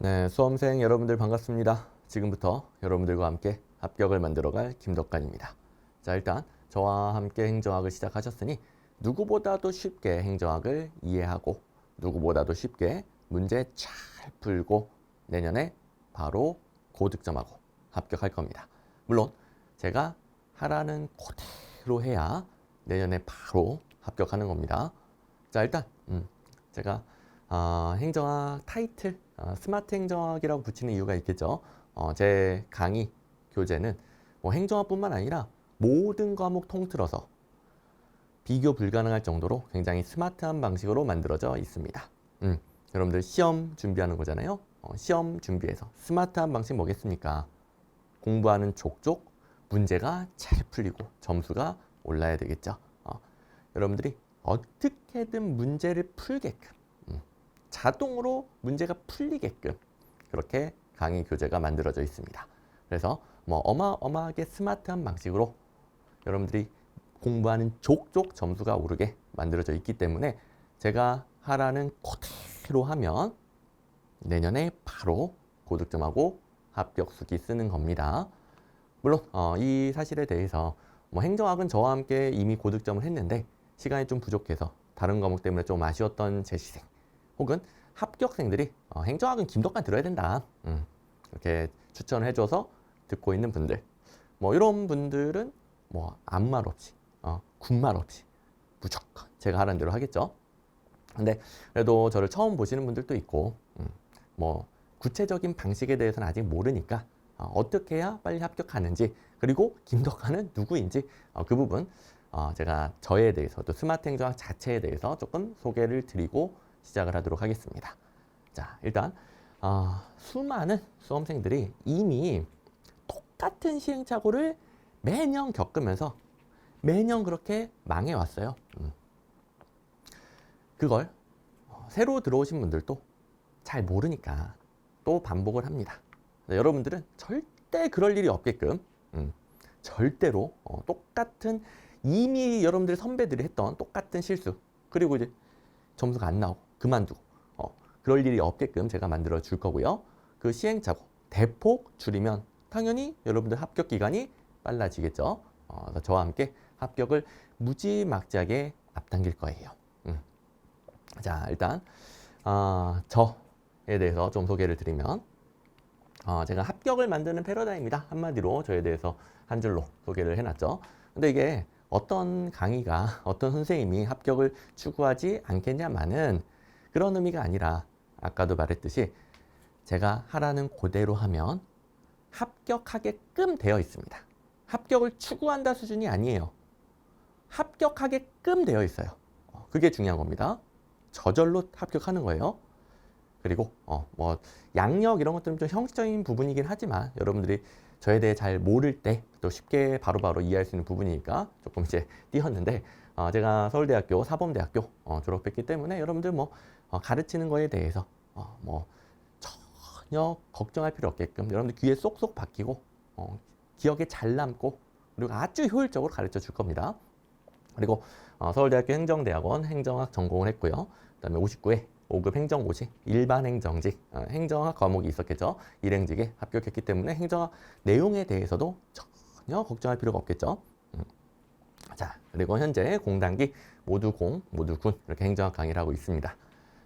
네, 수험생 여러분들 반갑습니다. 지금부터 여러분들과 함께 합격을 만들어갈 김덕관입니다. 자, 일단 저와 함께 행정학을 시작하셨으니 누구보다도 쉽게 행정학을 이해하고 누구보다도 쉽게 문제 잘 풀고 내년에 바로 고득점하고 합격할 겁니다. 물론 제가 하라는 그대로 해야 내년에 바로 합격하는 겁니다. 자, 일단 제가 행정학 타이틀 스마트 행정학이라고 붙이는 이유가 있겠죠. 제 강의 교재는 뭐 행정학뿐만 아니라 모든 과목 통틀어서 비교 불가능할 정도로 굉장히 스마트한 방식으로 만들어져 있습니다. 여러분들 시험 준비하는 거잖아요. 시험 준비해서 스마트한 방식 뭐겠습니까? 공부하는 족족 문제가 잘 풀리고 점수가 올라야 되겠죠. 여러분들이 어떻게든 문제를 풀게끔 자동으로 문제가 풀리게끔 그렇게 강의 교재가 만들어져 있습니다. 그래서 뭐 어마어마하게 스마트한 방식으로 여러분들이 공부하는 족족 점수가 오르게 만들어져 있기 때문에 제가 하라는 그대로 하면 내년에 바로 고득점하고 합격수기 쓰는 겁니다. 물론 이 사실에 대해서 뭐 행정학은 저와 함께 이미 고득점을 했는데 시간이 좀 부족해서 다른 과목 때문에 좀 아쉬웠던 재시생 혹은 합격생들이 행정학은 김덕관 들어야 된다 이렇게 추천을 해줘서 듣고 있는 분들 뭐 이런 분들은 뭐 아무 말 없이 군말 없이 무조건 제가 하라는 대로 하겠죠. 근데 그래도 저를 처음 보시는 분들도 있고 뭐 구체적인 방식에 대해서는 아직 모르니까 어떻게 해야 빨리 합격하는지 그리고 김덕관은 누구인지 그 부분 제가 저에 대해서 또 스마트 행정학 자체에 대해서 조금 소개를 드리고 시작을 하도록 하겠습니다. 자, 일단 수많은 수험생들이 이미 똑같은 시행착오를 매년 겪으면서 매년 그렇게 망해왔어요. 그걸 새로 들어오신 분들도 잘 모르니까 또 반복을 합니다. 여러분들은 절대 그럴 일이 없게끔 절대로 똑같은 이미 여러분들 선배들이 했던 똑같은 실수 그리고 이제 점수가 안 나오고 그만두고 그럴 일이 없게끔 제가 만들어 줄 거고요. 그 시행착오 대폭 줄이면 당연히 여러분들 합격 기간이 빨라지겠죠. 저와 함께 합격을 무지막지하게 앞당길 거예요. 자, 일단 저에 대해서 좀 소개를 드리면 제가 합격을 만드는 패러다임이다. 한마디로 저에 대해서 한 줄로 소개를 해놨죠. 근데 이게 어떤 강의가 어떤 선생님이 합격을 추구하지 않겠냐마는 그런 의미가 아니라 아까도 말했듯이 제가 하라는 그대로 하면 합격하게끔 되어 있습니다. 합격을 추구한다 수준이 아니에요. 합격하게끔 되어 있어요. 그게 중요한 겁니다. 저절로 합격하는 거예요. 그리고 뭐 양력 이런 것들은 좀 형식적인 부분이긴 하지만 여러분들이 저에 대해 잘 모를 때 또 쉽게 바로바로 이해할 수 있는 부분이니까 조금 이제 띄었는데 제가 서울대학교 사범대학교 졸업했기 때문에 여러분들 뭐 가르치는 거에 대해서 뭐 전혀 걱정할 필요 없게끔 여러분들 귀에 쏙쏙 박히고 기억에 잘 남고 그리고 아주 효율적으로 가르쳐 줄 겁니다. 그리고 서울대학교 행정대학원 행정학 전공을 했고요. 그다음에 59회 5급 행정고시 일반 행정직 행정학 과목이 있었겠죠. 일행직에 합격했기 때문에 행정학 내용에 대해서도 전혀 걱정할 필요가 없겠죠. 자, 그리고 현재 공단기 모두 공, 모두 군 이렇게 행정학 강의를 하고 있습니다.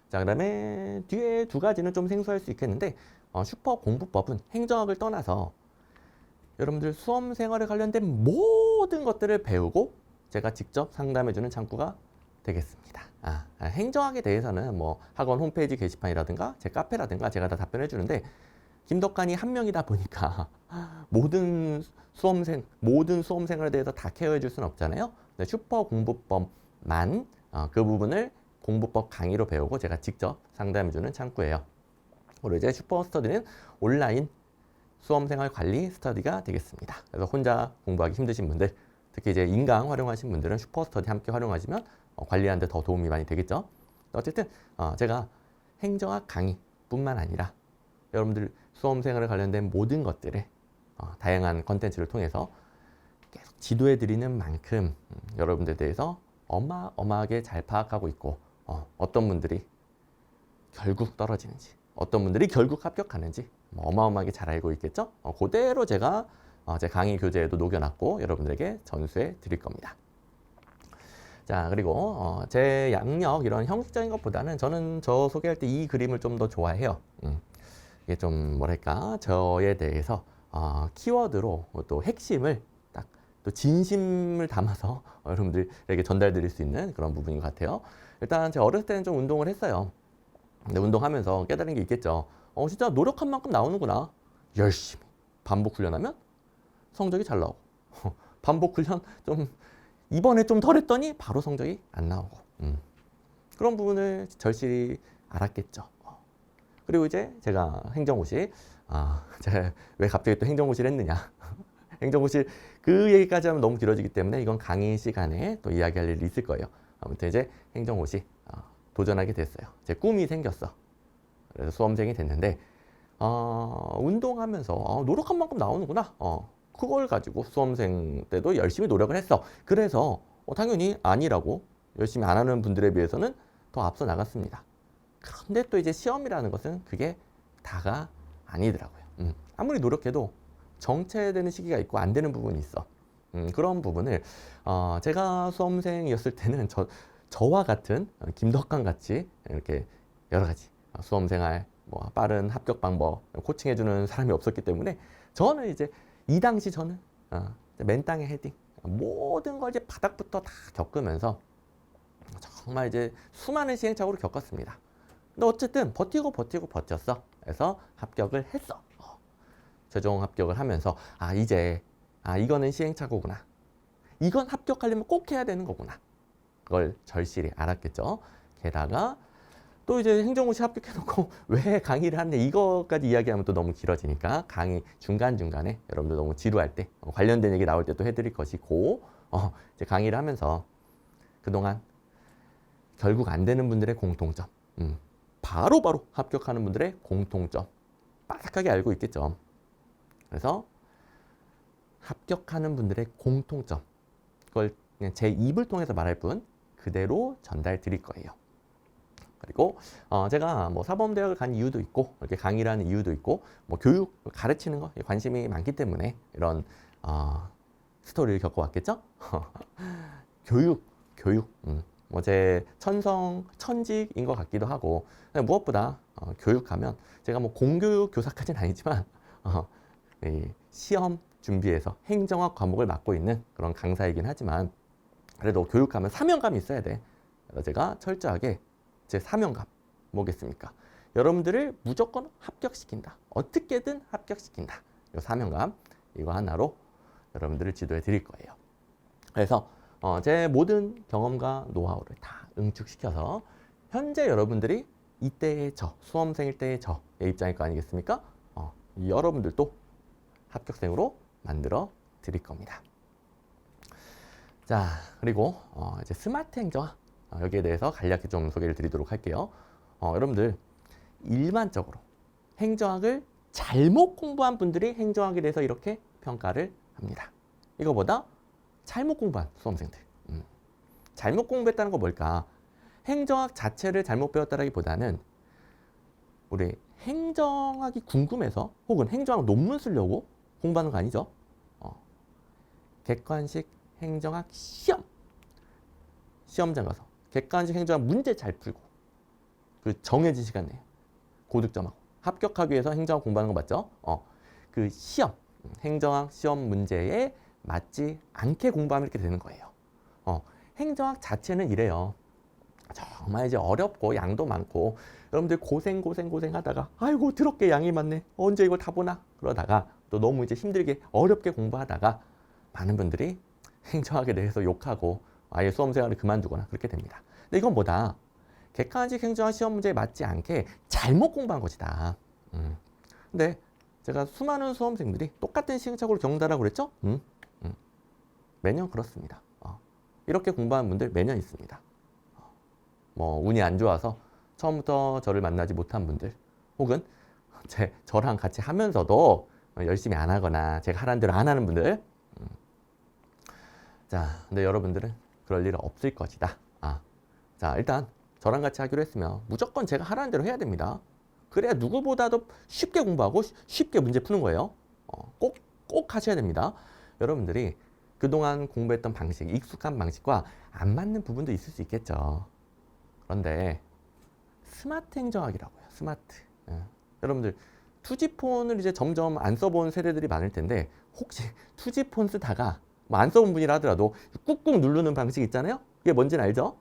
자, 그다음에 뒤에 두 가지는 좀 생소할 수 있겠는데 슈퍼 공부법은 행정학을 떠나서 여러분들 수험 생활에 관련된 모든 것들을 배우고 제가 직접 상담해주는 창구가 되겠습니다. 행정학에 대해서는 뭐 학원 홈페이지 게시판이라든가 제 카페라든가 제가 다 답변해 주는데 김덕관이 한 명이다 보니까 모든 수험생활에 대해서 다 케어해 줄 수는 없잖아요. 슈퍼 공부법만 그 부분을 공부법 강의로 배우고 제가 직접 상담해 주는 창구예요. 그리고 이제 슈퍼 스터디는 온라인 수험생활 관리 스터디가 되겠습니다. 그래서 혼자 공부하기 힘드신 분들 특히 이제 인강 활용하신 분들은 슈퍼 스터디 함께 활용하시면 관리하는 데 더 도움이 많이 되겠죠. 어쨌든 제가 행정학 강의뿐만 아니라 여러분들 수험생활에 관련된 모든 것들을 다양한 컨텐츠를 통해서 계속 지도해 드리는 만큼 여러분들에 대해서 어마어마하게 잘 파악하고 있고 어떤 분들이 결국 떨어지는지 어떤 분들이 결국 합격하는지 어마어마하게 잘 알고 있겠죠? 그대로 제가 제 강의 교재에도 녹여놨고 여러분들에게 전수해 드릴 겁니다. 자, 그리고 제 양력 이런 형식적인 것보다는 저는 저 소개할 때 이 그림을 좀 더 좋아해요. 이게 좀 뭐랄까 저에 대해서 키워드로 또 핵심을 딱 또 진심을 담아서 여러분들에게 전달드릴 수 있는 그런 부분인 것 같아요. 일단 제가 어렸을 때는 좀 운동을 했어요. 근데 운동하면서 깨달은 게 있겠죠. 진짜 노력한 만큼 나오는구나. 열심히 반복 훈련하면 성적이 잘 나오고 반복 훈련 좀 이번에 좀 덜 했더니 바로 성적이 안 나오고 그런 부분을 절실히 알았겠죠. 그리고 이제 제가 행정고시 제가 왜 갑자기 또 행정고시를 했느냐 행정고시 그 얘기까지 하면 너무 길어지기 때문에 이건 강의 시간에 또 이야기할 일이 있을 거예요. 아무튼 이제 행정고시 도전하게 됐어요. 제 꿈이 생겼어. 그래서 수험생이 됐는데 운동하면서 노력한 만큼 나오는구나. 그걸 가지고 수험생 때도 열심히 노력을 했어. 그래서 당연히 아니라고 열심히 안 하는 분들에 비해서는 더 앞서 나갔습니다. 그런데 또 이제 시험이라는 것은 그게 다가 아니더라고요. 아무리 노력해도 정체되는 시기가 있고 안 되는 부분이 있어. 그런 부분을 제가 수험생이었을 때는 저와 같은 김덕관 같이 이렇게 여러 가지 수험생활 뭐 빠른 합격 방법 코칭해주는 사람이 없었기 때문에 저는 이제 이 당시 저는 맨땅에 헤딩 모든 걸 이제 바닥부터 다 겪으면서 정말 이제 수많은 시행착오를 겪었습니다. 근데 어쨌든 버티고 버텼어. 그래서 합격을 했어. 최종 합격을 하면서 이제 이거는 시행착오구나. 이건 합격하려면 꼭 해야 되는 거구나. 그걸 절실히 알았겠죠. 게다가 또 이제 행정고시 합격해놓고 왜 강의를 하네 이거까지 이야기하면 또 너무 길어지니까 강의 중간중간에 여러분들 너무 지루할 때 관련된 얘기 나올 때 또 해드릴 것이고 이제 강의를 하면서 그동안 결국 안 되는 분들의 공통점 바로바로 합격하는 분들의 공통점 빠삭하게 알고 있겠죠. 그래서 합격하는 분들의 공통점 그걸 그냥 제 입을 통해서 말할 뿐 그대로 전달 드릴 거예요. 그리고 제가 뭐 사범대학을 간 이유도 있고 이렇게 강의를 하는 이유도 있고 뭐 교육 가르치는 거 관심이 많기 때문에 이런 스토리를 겪어왔겠죠. 교육 뭐 제 천직인 것 같기도 하고 무엇보다 교육하면 제가 뭐 공교육 교사까지는 아니지만 시험 준비해서 행정학 과목을 맡고 있는 그런 강사이긴 하지만 그래도 교육하면 사명감이 있어야 돼. 그래서 제가 철저하게 제 사명감 뭐겠습니까? 여러분들을 무조건 합격시킨다. 어떻게든 합격시킨다. 이 사명감 이거 하나로 여러분들을 지도해 드릴 거예요. 그래서 제 모든 경험과 노하우를 다 응축시켜서 현재 여러분들이 이때의 수험생일 때의 저의 입장일 거 아니겠습니까? 여러분들도 합격생으로 만들어 드릴 겁니다. 자, 그리고 이제 스마트 행정학 여기에 대해서 간략히 좀 소개를 드리도록 할게요. 여러분들 일반적으로 행정학을 잘못 공부한 분들이 행정학에 대해서 이렇게 평가를 합니다. 이거보다 잘못 공부한 수험생들. 잘못 공부했다는 거 뭘까? 행정학 자체를 잘못 배웠다라기보다는 우리 행정학이 궁금해서 혹은 행정학 논문 쓰려고 공부하는 거 아니죠? 객관식 행정학 시험장 가서 객관식 행정학 문제 잘 풀고 그 정해진 시간 내에 고득점하고 합격하기 위해서 행정학 공부하는 거 맞죠? 그 행정학 시험 문제에 맞지 않게 공부하면 이렇게 되는 거예요. 행정학 자체는 이래요. 정말 이제 어렵고 양도 많고 여러분들 고생 하다가 아이고 더럽게 양이 많네. 언제 이걸 다 보나? 그러다가 또 너무 이제 힘들게 어렵게 공부하다가 많은 분들이 행정학에 대해서 욕하고 아예 수험생활을 그만두거나 그렇게 됩니다. 근데 이건 뭐다? 객관식 행정학 시험 문제에 맞지 않게 잘못 공부한 것이다. 근데 제가 수많은 수험생들이 똑같은 시행착오를 겪는다라고 그랬죠? 매년 그렇습니다. 이렇게 공부하는 분들 매년 있습니다. 뭐 운이 안 좋아서 처음부터 저를 만나지 못한 분들 혹은 저랑 같이 하면서도 열심히 안 하거나 제가 하라는 대로 안 하는 분들 자, 근데 여러분들은 그럴 일은 없을 것이다. 자, 일단 저랑 같이 하기로 했으면 무조건 제가 하라는 대로 해야 됩니다. 그래야 누구보다도 쉽게 공부하고 쉽게 문제 푸는 거예요. 꼭 하셔야 됩니다. 여러분들이 그동안 공부했던 방식, 익숙한 방식과 안 맞는 부분도 있을 수 있겠죠. 그런데 스마트 행정학이라고요. 스마트. 여러분들 투지폰을 이제 점점 안 써본 세대들이 많을 텐데 혹시 투지폰 쓰다가 뭐 안 써본 분이라 하더라도 꾹꾹 누르는 방식 있잖아요. 그게 뭔지는 알죠?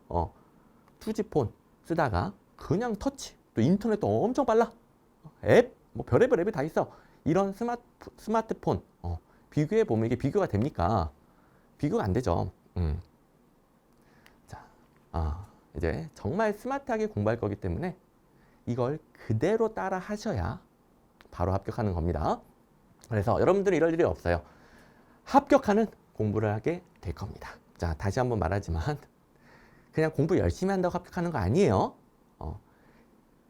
투지폰 쓰다가 그냥 터치, 또 인터넷도 엄청 빨라. 앱, 뭐 별의별 앱이 다 있어. 이런 스마트폰 비교해 보면 이게 비교가 됩니까? 비교가 안 되죠. 자, 이제 정말 스마트하게 공부할 거기 때문에 이걸 그대로 따라 하셔야 바로 합격하는 겁니다. 그래서 여러분들은 이럴 일이 없어요. 합격하는 공부를 하게 될 겁니다. 자, 다시 한번 말하지만 그냥 공부 열심히 한다고 합격하는 거 아니에요.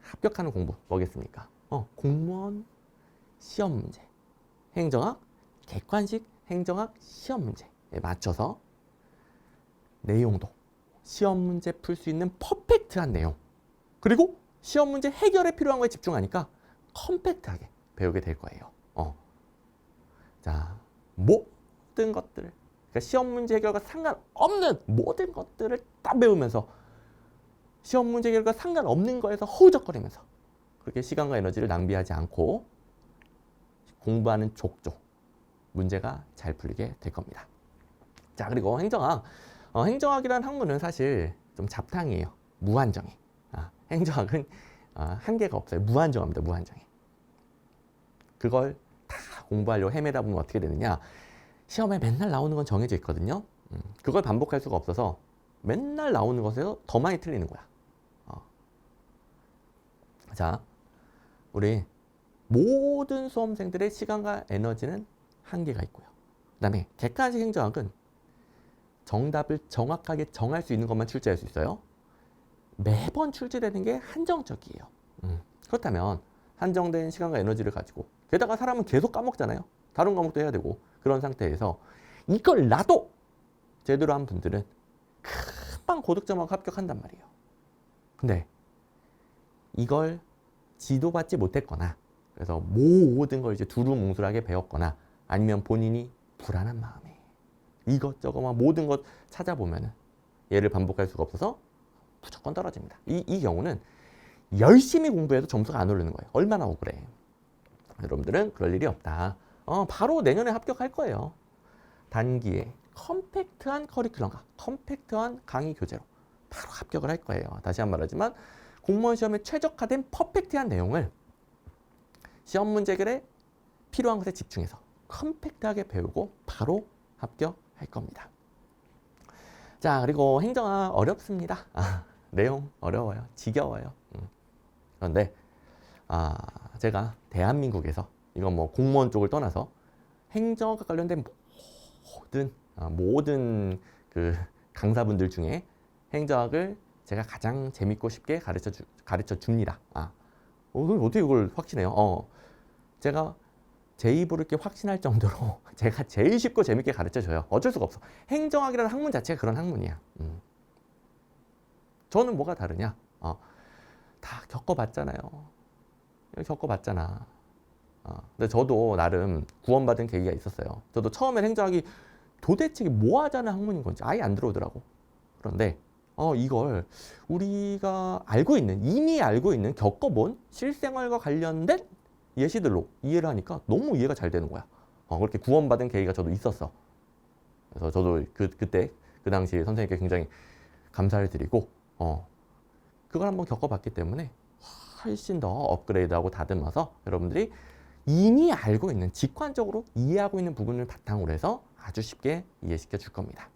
합격하는 공부 뭐겠습니까? 공무원 시험 문제, 행정학, 객관식 행정학 시험 문제에 맞춰서 내용도 시험 문제 풀 수 있는 퍼펙트한 내용, 그리고 시험 문제 해결에 필요한 거에 집중하니까 컴팩트하게 배우게 될 거예요. 자, 모든 것들, 그러니까 시험 문제 해결과 상관없는 모든 것들을 다 배우면서 시험 문제 해결과 상관없는 거에서 허우적거리면서 그렇게 시간과 에너지를 낭비하지 않고 공부하는 족족 문제가 잘 풀리게 될 겁니다. 자, 그리고 행정학. 행정학이라는 학문은 사실 좀 잡탕이에요. 무한정해. 행정학은 한계가 없어요. 무한정합니다. 무한정해. 그걸 다 공부하려고 헤매다 보면 어떻게 되느냐. 시험에 맨날 나오는 건 정해져 있거든요. 그걸 반복할 수가 없어서 맨날 나오는 것에서 더 많이 틀리는 거야. 자, 우리 모든 수험생들의 시간과 에너지는 한계가 있고요. 그 다음에 객관식 행정학은 정답을 정확하게 정할 수 있는 것만 출제할 수 있어요. 매번 출제되는 게 한정적이에요. 그렇다면 한정된 시간과 에너지를 가지고, 게다가 사람은 계속 까먹잖아요. 다른 과목도 해야 되고, 그런 상태에서 이걸 나도 제대로 한 분들은 금방 고득점하고 합격한단 말이에요. 근데 이걸 지도받지 못했거나, 그래서 모든 걸 이제 두루뭉술하게 배웠거나, 아니면 본인이 불안한 마음에 이것저것 막 모든 것 찾아보면은 얘를 반복할 수가 없어서 무조건 떨어집니다. 이 경우는 열심히 공부해도 점수가 안 오르는 거예요. 얼마나 억울해. 여러분들은 그럴 일이 없다. 바로 내년에 합격할 거예요. 단기에 컴팩트한 커리큘럼과 컴팩트한 강의 교재로 바로 합격을 할 거예요. 다시 한 번 말하지만 공무원 시험에 최적화된 퍼펙트한 내용을 시험 문제 해결에 필요한 것에 집중해서 컴팩트하게 배우고 바로 합격할 겁니다. 자, 그리고 행정학 어렵습니다. 내용 어려워요. 지겨워요. 그런데 제가 대한민국에서 이건 뭐 공무원 쪽을 떠나서 행정학과 관련된 모든 그 강사분들 중에 행정학을 제가 가장 재밌고 쉽게 가르쳐 줍니다. 어떻게 이걸 확신해요? 제가 제 입으로 이렇게 확신할 정도로 제가 제일 쉽고 재밌게 가르쳐 줘요. 어쩔 수가 없어. 행정학이라는 학문 자체가 그런 학문이야. 저는 뭐가 다르냐? 다 겪어봤잖아요. 겪어봤잖아. 근데 저도 나름 구원받은 계기가 있었어요. 저도 처음엔 행정학이 도대체 뭐 하자는 학문인 건지 아예 안 들어오더라고. 그런데 이걸 우리가 이미 알고 있는 겪어본 실생활과 관련된 예시들로 이해를 하니까 너무 이해가 잘 되는 거야. 그렇게 구원받은 계기가 저도 있었어. 그래서 저도 그때 그 당시 선생님께 굉장히 감사를 드리고 그걸 한번 겪어봤기 때문에 훨씬 더 업그레이드하고 다듬어서 여러분들이 이미 알고 있는, 직관적으로 이해하고 있는 부분을 바탕으로 해서 아주 쉽게 이해시켜 줄 겁니다.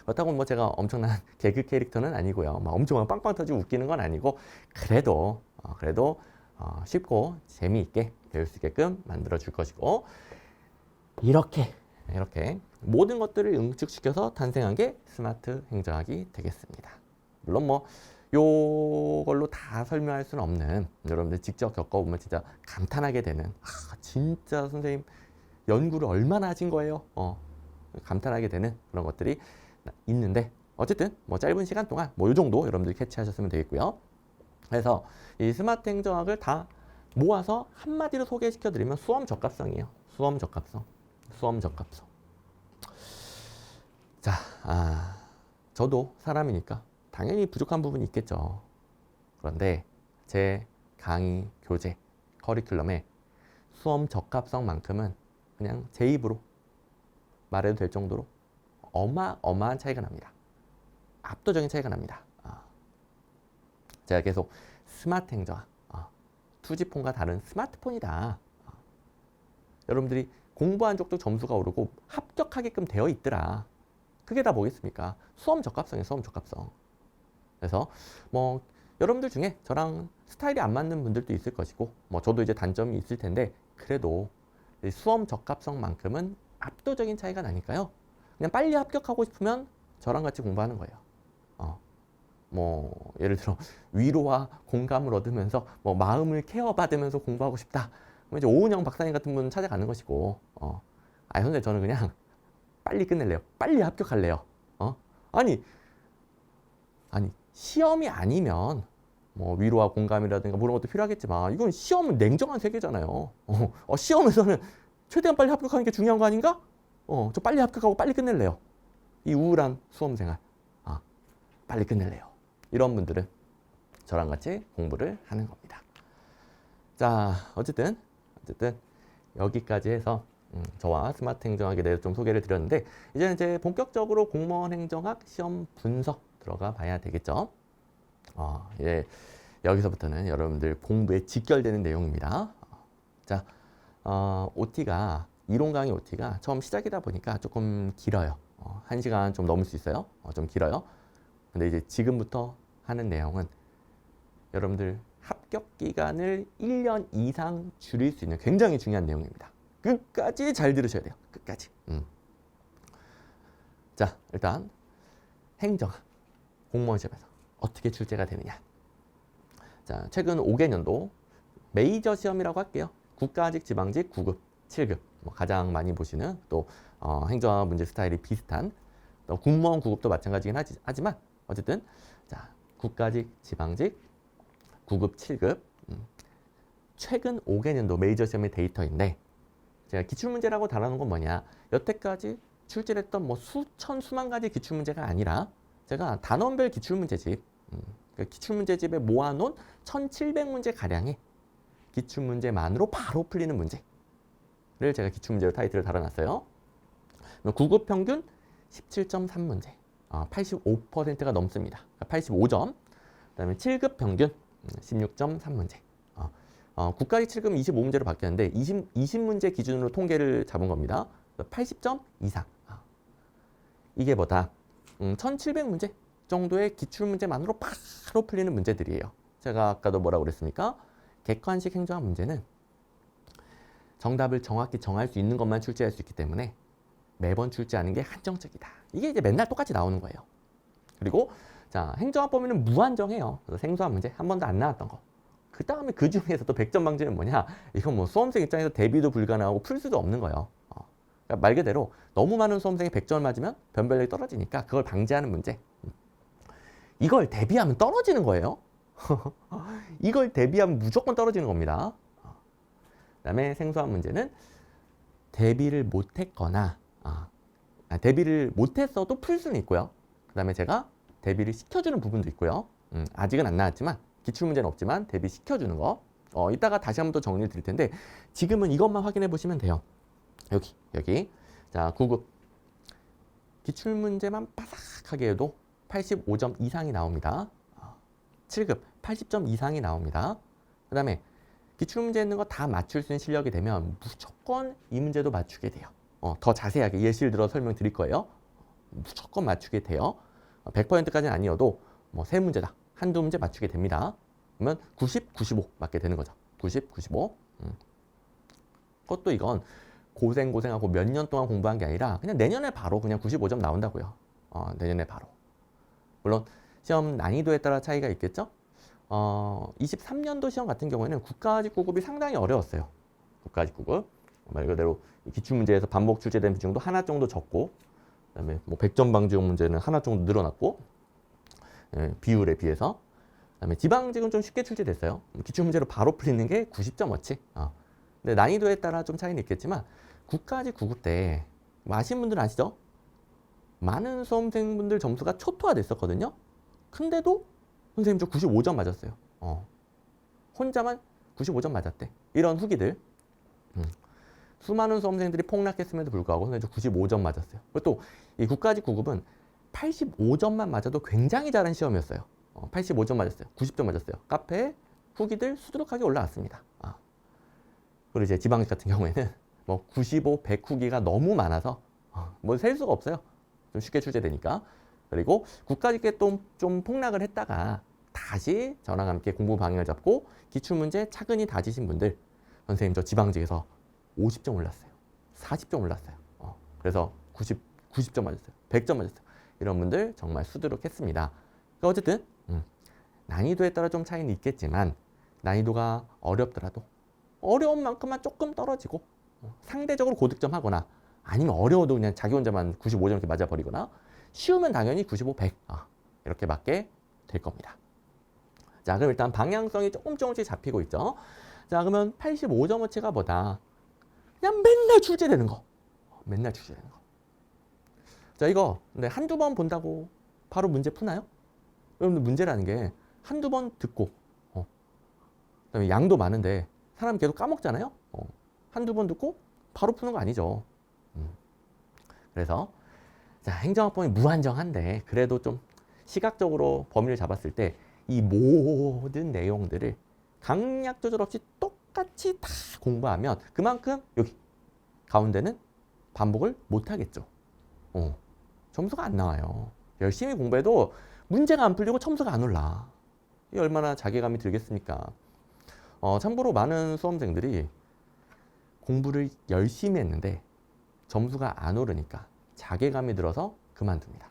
그렇다고 뭐 제가 엄청난 개그 캐릭터는 아니고요. 막 엄청 빵빵 터지고 웃기는 건 아니고, 그래도 쉽고 재미있게 배울 수 있게끔 만들어 줄 것이고, 이렇게 모든 것들을 응축시켜서 탄생한 게 스마트 행정학이 되겠습니다. 물론 뭐 요걸로 다 설명할 수는 없는, 여러분들 직접 겪어보면 진짜 감탄하게 되는, 진짜 선생님 연구를 얼마나 하신 거예요? 감탄하게 되는 그런 것들이 있는데, 어쨌든 뭐 짧은 시간 동안 뭐 요 정도 여러분들이 캐치하셨으면 되겠고요. 그래서 이 스마트 행정학을 다 모아서 한마디로 소개시켜드리면 수험 적합성이에요. 수험 적합성. 수험 적합성. 자, 저도 사람이니까 당연히 부족한 부분이 있겠죠. 그런데 제 강의, 교재, 커리큘럼에 수험 적합성만큼은 그냥 제 입으로 말해도 될 정도로 어마어마한 차이가 납니다. 압도적인 차이가 납니다. 제가 계속 스마트 행정학, 투지폰과 다른 스마트폰이다. 여러분들이 공부한 적도 점수가 오르고 합격하게끔 되어 있더라. 그게 다 뭐겠습니까? 수험 적합성이에요. 수험 적합성. 그래서 뭐 여러분들 중에 저랑 스타일이 안 맞는 분들도 있을 것이고 뭐 저도 이제 단점이 있을 텐데 그래도 수험 적합성만큼은 압도적인 차이가 나니까요. 그냥 빨리 합격하고 싶으면 저랑 같이 공부하는 거예요. 뭐 예를 들어 위로와 공감을 얻으면서 뭐 마음을 케어받으면서 공부하고 싶다. 그럼 이제 오은영 박사님 같은 분 찾아가는 것이고, 선생님 저는 그냥 빨리 끝낼래요. 빨리 합격할래요. 아니 시험이 아니면 뭐 위로와 공감이라든가 뭐 그런 것도 필요하겠지만 이건 시험은 냉정한 세계잖아요. 시험에서는 최대한 빨리 합격하는 게 중요한 거 아닌가? 저 빨리 합격하고 빨리 끝낼래요. 이 우울한 수험생활. 빨리 끝낼래요. 이런 분들은 저랑 같이 공부를 하는 겁니다. 자, 어쨌든 여기까지 해서 저와 스마트 행정학에 대해서 좀 소개를 드렸는데 이제 본격적으로 공무원 행정학 시험 분석 들어가 봐야 되겠죠. 예, 여기서부터는 여러분들 공부에 직결되는 내용입니다. 자, OT가 이론 강의 OT가 처음 시작이다 보니까 조금 길어요. 1시간 좀 넘을 수 있어요. 좀 길어요. 근데 이제 지금부터 하는 내용은 여러분들 합격 기간을 1년 이상 줄일 수 있는 굉장히 중요한 내용입니다. 끝까지 잘 들으셔야 돼요. 끝까지. 자, 일단 행정학 공무원 시험에서 어떻게 출제가 되느냐. 자, 최근 5개년도 메이저 시험이라고 할게요. 국가직, 지방직, 9급, 7급 뭐 가장 많이 보시는 또 행정학 문제 스타일이 비슷한 또 공무원 9급도 마찬가지긴 하지만 어쨌든 자, 국가직, 지방직, 9급, 7급 최근 5개년도 메이저 시험의 데이터인데 제가 기출문제라고 다루는 건 뭐냐, 여태까지 출제했던 뭐 수천 수만 가지 기출문제가 아니라 제가 단원별 기출문제집 그러니까 기출문제집에 모아놓은 1700문제 가량의 기출문제만으로 바로 풀리는 문제를 제가 기출문제로 타이틀을 달아놨어요. 9급 평균 17.3문제 85%가 넘습니다. 85점. 그 다음에 7급 평균 16.3문제. 국가직 7급은 25문제로 바뀌었는데 20문제 기준으로 통계를 잡은 겁니다. 80점 이상. 이게 뭐다? 1700문제 정도의 기출문제만으로 바로 풀리는 문제들이에요. 제가 아까도 뭐라고 그랬습니까? 객관식 행정학 문제는 정답을 정확히 정할 수 있는 것만 출제할 수 있기 때문에 매번 출제하는 게 한정적이다. 이게 이제 맨날 똑같이 나오는 거예요. 그리고 자, 행정학 범위는 무한정해요. 그래서 생소한 문제 한 번도 안 나왔던 거. 그 다음에 그 중에서 또 100점 방지는 뭐냐? 이건 뭐 수험생 입장에서 대비도 불가능하고 풀 수도 없는 거예요. 그러니까 말 그대로 너무 많은 수험생이 100점을 맞으면 변별력이 떨어지니까 그걸 방지하는 문제. 이걸 대비하면 떨어지는 거예요. 이걸 대비하면 무조건 떨어지는 겁니다. 그다음에 생소한 문제는 대비를 못했거나 대비를 못했어도 풀 수는 있고요. 그다음에 제가 대비를 시켜주는 부분도 있고요. 아직은 안 나왔지만 기출문제는 없지만 대비 시켜주는 거. 이따가 다시 한번 더 정리를 드릴 텐데 지금은 이것만 확인해 보시면 돼요. 여기 자 9급 기출문제만 바삭하게 해도 85점 이상이 나옵니다. 7급 80점 이상이 나옵니다. 그 다음에 기출문제 있는 거 다 맞출 수 있는 실력이 되면 무조건 이 문제도 맞추게 돼요. 더 자세하게 예시를 들어 설명드릴 거예요. 무조건 맞추게 돼요. 100%까지는 아니어도 뭐 3문제다. 한두 문제 맞추게 됩니다. 그러면 90, 95 맞게 되는 거죠. 90, 95. 그것도 이건 고생하고 몇 년 동안 공부한 게 아니라 그냥 내년에 바로 그냥 95점 나온다고요. 내년에 바로. 물론 시험 난이도에 따라 차이가 있겠죠. 23년도 시험 같은 경우에는 국가직 9급이 상당히 어려웠어요. 국가직 9급. 말 그대로 기출문제에서 반복 출제된 비중도 하나 정도 적고 그다음에 뭐 100점 방지용 문제는 하나 정도 늘어났고 비율에 비해서 그다음에 지방직은 좀 쉽게 출제됐어요. 기출문제로 바로 풀리는 게 90점어치. 근데 난이도에 따라 좀 차이는 있겠지만 국가직 9급 때 아시는 분들은 아시죠? 많은 수험생분들 점수가 초토화됐었거든요. 근데도 선생님 저 95점 맞았어요. 혼자만 95점 맞았대. 이런 후기들. 수많은 수험생들이 폭락했음에도 불구하고 선생님 저 95점 맞았어요. 그리고 또 이 국가직 9급은 85점만 맞아도 굉장히 잘한 시험이었어요. 85점 맞았어요. 90점 맞았어요. 카페에 후기들 수두룩하게 올라왔습니다. 그리고 이제 지방직 같은 경우에는 뭐 95, 100 후기가 너무 많아서 뭐 셀 수가 없어요. 좀 쉽게 출제되니까. 그리고 국가직에 또 좀 폭락을 했다가 다시 저랑 함께 공부 방향을 잡고 기출문제 차근히 다지신 분들 선생님 저 지방직에서 50점 올랐어요. 40점 올랐어요. 그래서 90점 맞았어요. 100점 맞았어요. 이런 분들 정말 수두룩했습니다. 그러니까 어쨌든 난이도에 따라 좀 차이는 있겠지만 난이도가 어렵더라도 어려운 만큼만 조금 떨어지고 상대적으로 고득점 하거나 아니면 어려워도 그냥 자기 혼자만 95점 이렇게 맞아버리거나 쉬우면 당연히 95, 100 이렇게 맞게 될 겁니다. 자, 그럼 일단 방향성이 조금씩 잡히고 있죠. 자, 그러면 85점어치가 뭐다? 그냥 맨날 출제되는 거. 맨날 출제되는 거. 자, 이거 근데 한두 번 본다고 바로 문제 푸나요? 여러분들 문제라는 게 한두 번 듣고 그다음에 양도 많은데 사람 계속 까먹잖아요. 한두 번 듣고 바로 푸는 거 아니죠. 그래서 자, 행정학범위 무한정한데 그래도 좀 시각적으로 범위를 잡았을 때 이 모든 내용들을 강약 조절 없이 똑같이 다 공부하면 그만큼 여기 가운데는 반복을 못 하겠죠. 점수가 안 나와요. 열심히 공부해도 문제가 안 풀리고 점수가 안 올라. 이게 얼마나 자괴감이 들겠습니까? 참고로 많은 수험생들이 공부를 열심히 했는데 점수가 안 오르니까 자괴감이 들어서 그만둡니다.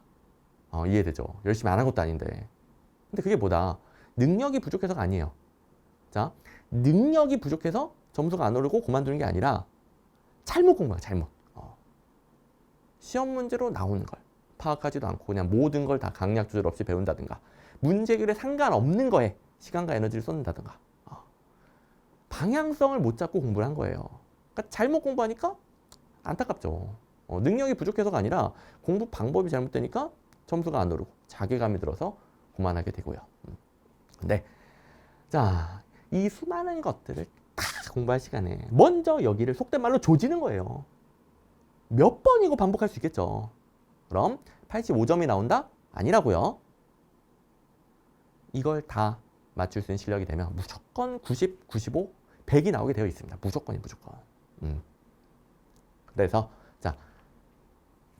이해되죠? 열심히 안 한 것도 아닌데. 근데 그게 뭐다? 능력이 부족해서가 아니에요. 자, 능력이 부족해서 점수가 안 오르고 그만두는 게 아니라 잘못 공부야, 잘못. 시험 문제로 나오는 걸 파악하지도 않고 그냥 모든 걸 다 강약 조절 없이 배운다든가 문제 해결에 상관없는 거에 시간과 에너지를 쏟는다든가 방향성을 못 잡고 공부를 한 거예요. 그러니까 잘못 공부하니까 안타깝죠. 능력이 부족해서가 아니라 공부 방법이 잘못되니까 점수가 안 오르고 자괴감이 들어서 그만하게 되고요. 근데 자, 이 수많은 것들을 다 공부할 시간에 먼저 여기를 속된 말로 조지는 거예요. 몇 번 이거 반복할 수 있겠죠. 그럼 85점이 나온다? 아니라고요. 이걸 다 맞출 수 있는 실력이 되면 무조건 90, 95, 100이 나오게 되어 있습니다. 무조건. 그래서 자,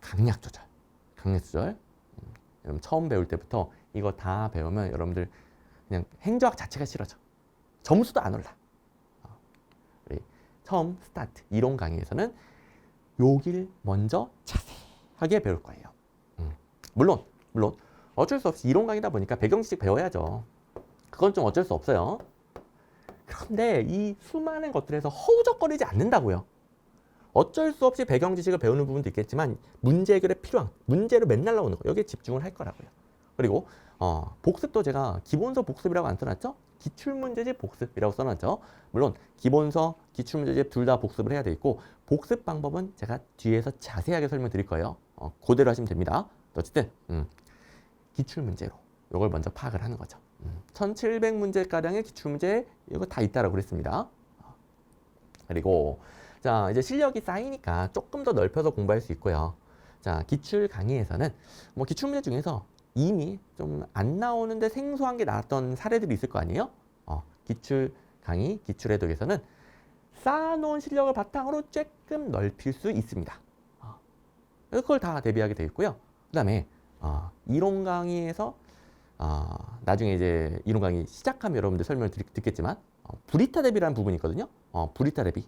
강약 조절. 여러분 처음 배울 때부터 이거 다 배우면 여러분들 그냥 행정학 자체가 싫어져. 점수도 안 올라. 우리 처음 스타트 이론 강의에서는 여기를 먼저 자세하게 배울 거예요. 물론 어쩔 수 없이 이론 강의다 보니까 배경 지식 배워야죠. 그건 좀 어쩔 수 없어요. 그런데 이 수많은 것들에서 허우적거리지 않는다고요. 어쩔 수 없이 배경 지식을 배우는 부분도 있겠지만 문제 해결에 필요한 문제로 맨날 나오는 거 여기에 집중을 할 거라고요. 그리고 복습도 제가 기본서 복습이라고 안 써놨죠? 기출문제집 복습이라고 써놨죠. 물론 기본서, 기출문제집 둘 다 복습을 해야 돼 있고 복습 방법은 제가 뒤에서 자세하게 설명드릴 거예요. 그대로 하시면 됩니다. 어쨌든 기출문제로 이걸 먼저 파악을 하는 거죠. 1700문제가량의 기출문제 이거 다 있다라고 그랬습니다. 그리고 자, 이제 실력이 쌓이니까 조금 더 넓혀서 공부할 수 있고요. 자, 기출 강의에서는 뭐 기출문제 중에서 이미 좀 안 나오는데 생소한 게 나왔던 사례들이 있을 거 아니에요? 기출 강의, 기출해독에서는 쌓아놓은 실력을 바탕으로 조금 넓힐 수 있습니다. 그걸 다 대비하게 되어 있고요. 그 다음에 이론 강의에서 나중에 이제 이론 강의 시작하면 여러분들 설명을 듣겠지만 브리타 대비라는 부분이 있거든요. 브리타 대비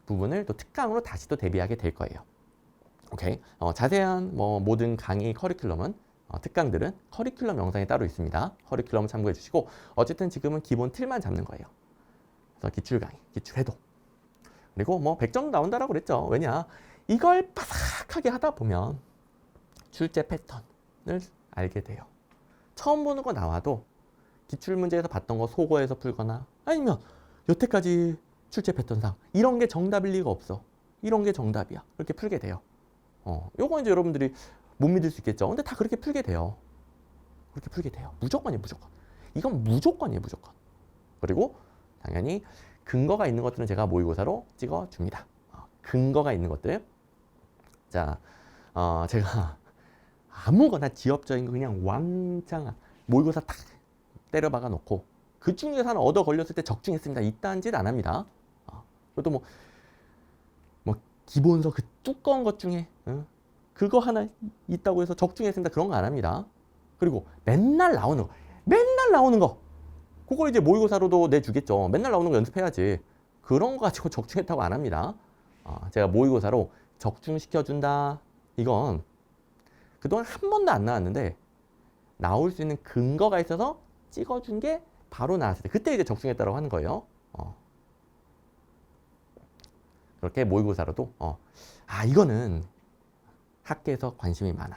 부분을 또 특강으로 다시 또 대비하게 될 거예요. 오케이. 자세한 뭐 모든 강의 커리큘럼은 특강들은 커리큘럼 영상이 따로 있습니다. 커리큘럼 참고해 주시고 어쨌든 지금은 기본 틀만 잡는 거예요. 그래서 기출 강의, 기출 해독. 그리고 뭐 100점 나온다라고 그랬죠. 왜냐? 이걸 바삭하게 하다 보면 출제 패턴을 알게 돼요. 처음 보는 거 나와도 기출문제에서 봤던 거 소거해서 풀거나 아니면 여태까지 출제 패턴상 이런 게 정답일 리가 없어. 이런 게 정답이야. 그렇게 풀게 돼요. 요거 이제 여러분들이 못 믿을 수 있겠죠. 근데 다 그렇게 풀게 돼요. 그렇게 풀게 돼요. 무조건이에요, 무조건. 이건 무조건이에요, 무조건. 그리고 당연히 근거가 있는 것들은 제가 모의고사로 찍어줍니다. 근거가 있는 것들. 자, 제가 아무거나 지엽적인 거 그냥 왕창 모의고사 딱 때려박아 놓고 그 중에서 하나 얻어 걸렸을 때 적중했습니다. 이딴 짓 안 합니다. 그것도 뭐 기본서 그 두꺼운 것 중에 그거 하나 있다고 해서 적중했습니다. 그런 거 안 합니다. 그리고 맨날 나오는 거 그걸 이제 모의고사로도 내주겠죠. 맨날 나오는 거 연습해야지. 그런 거 가지고 적중했다고 안 합니다. 제가 모의고사로 적중시켜준다. 이건 그동안 한 번도 안 나왔는데 나올 수 있는 근거가 있어서 찍어준 게 바로 나왔을 때 그때 이제 적중했다고 하는 거예요. 그렇게 모의고사로도 이거는 학계에서 관심이 많아.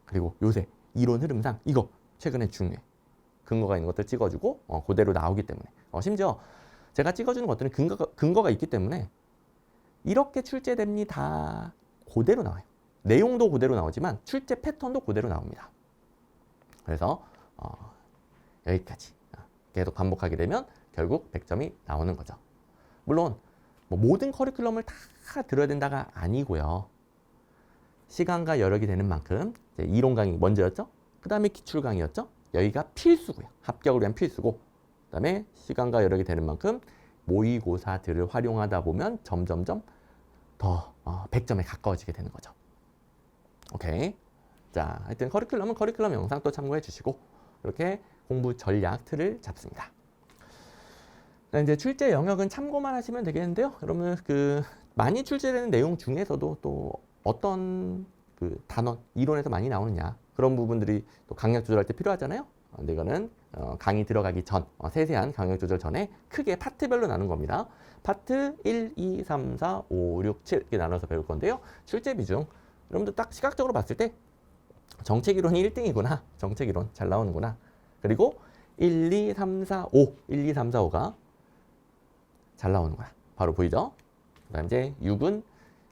그리고 요새 이론 흐름상 이거 최근에 중요해. 근거가 있는 것들 찍어주고 그대로 나오기 때문에 심지어 제가 찍어주는 것들은 근거가 있기 때문에 이렇게 출제됩니다. 그대로 나와요. 내용도 그대로 나오지만 출제 패턴도 그대로 나옵니다. 그래서 여기까지 계속 반복하게 되면 결국 100점이 나오는 거죠. 물론 뭐 모든 커리큘럼을 다 들어야 된다가 아니고요. 시간과 여력이 되는 만큼 이제 이론 강의 먼저였죠. 그 다음에 기출 강의였죠. 여기가 필수고요. 합격을 위한 필수고 그 다음에 시간과 여력이 되는 만큼 모의고사들을 활용하다 보면 점점점 더 100점에 가까워지게 되는 거죠. 오케이. 자, 하여튼 커리큘럼은 커리큘럼 영상 또 참고해 주시고 이렇게 공부 전략 틀을 잡습니다. 이제 출제 영역은 참고만 하시면 되겠는데요. 여러분 많이 출제되는 내용 중에서도 또 어떤 단원 이론에서 많이 나오느냐 그런 부분들이 또 강약 조절할 때 필요하잖아요. 근데 이거는 강의 들어가기 전 세세한 강약 조절 전에 크게 파트별로 나눈 겁니다. 파트 1, 2, 3, 4, 5, 6, 7 이렇게 나눠서 배울 건데요. 출제 비중 여러분들 딱 시각적으로 봤을 때 정책이론이 1등이구나. 정책이론 잘 나오는구나. 그리고 1, 2, 3, 4, 5 1, 2, 3, 4, 5가 잘 나오는구나. 바로 보이죠? 그 다음 이제 6은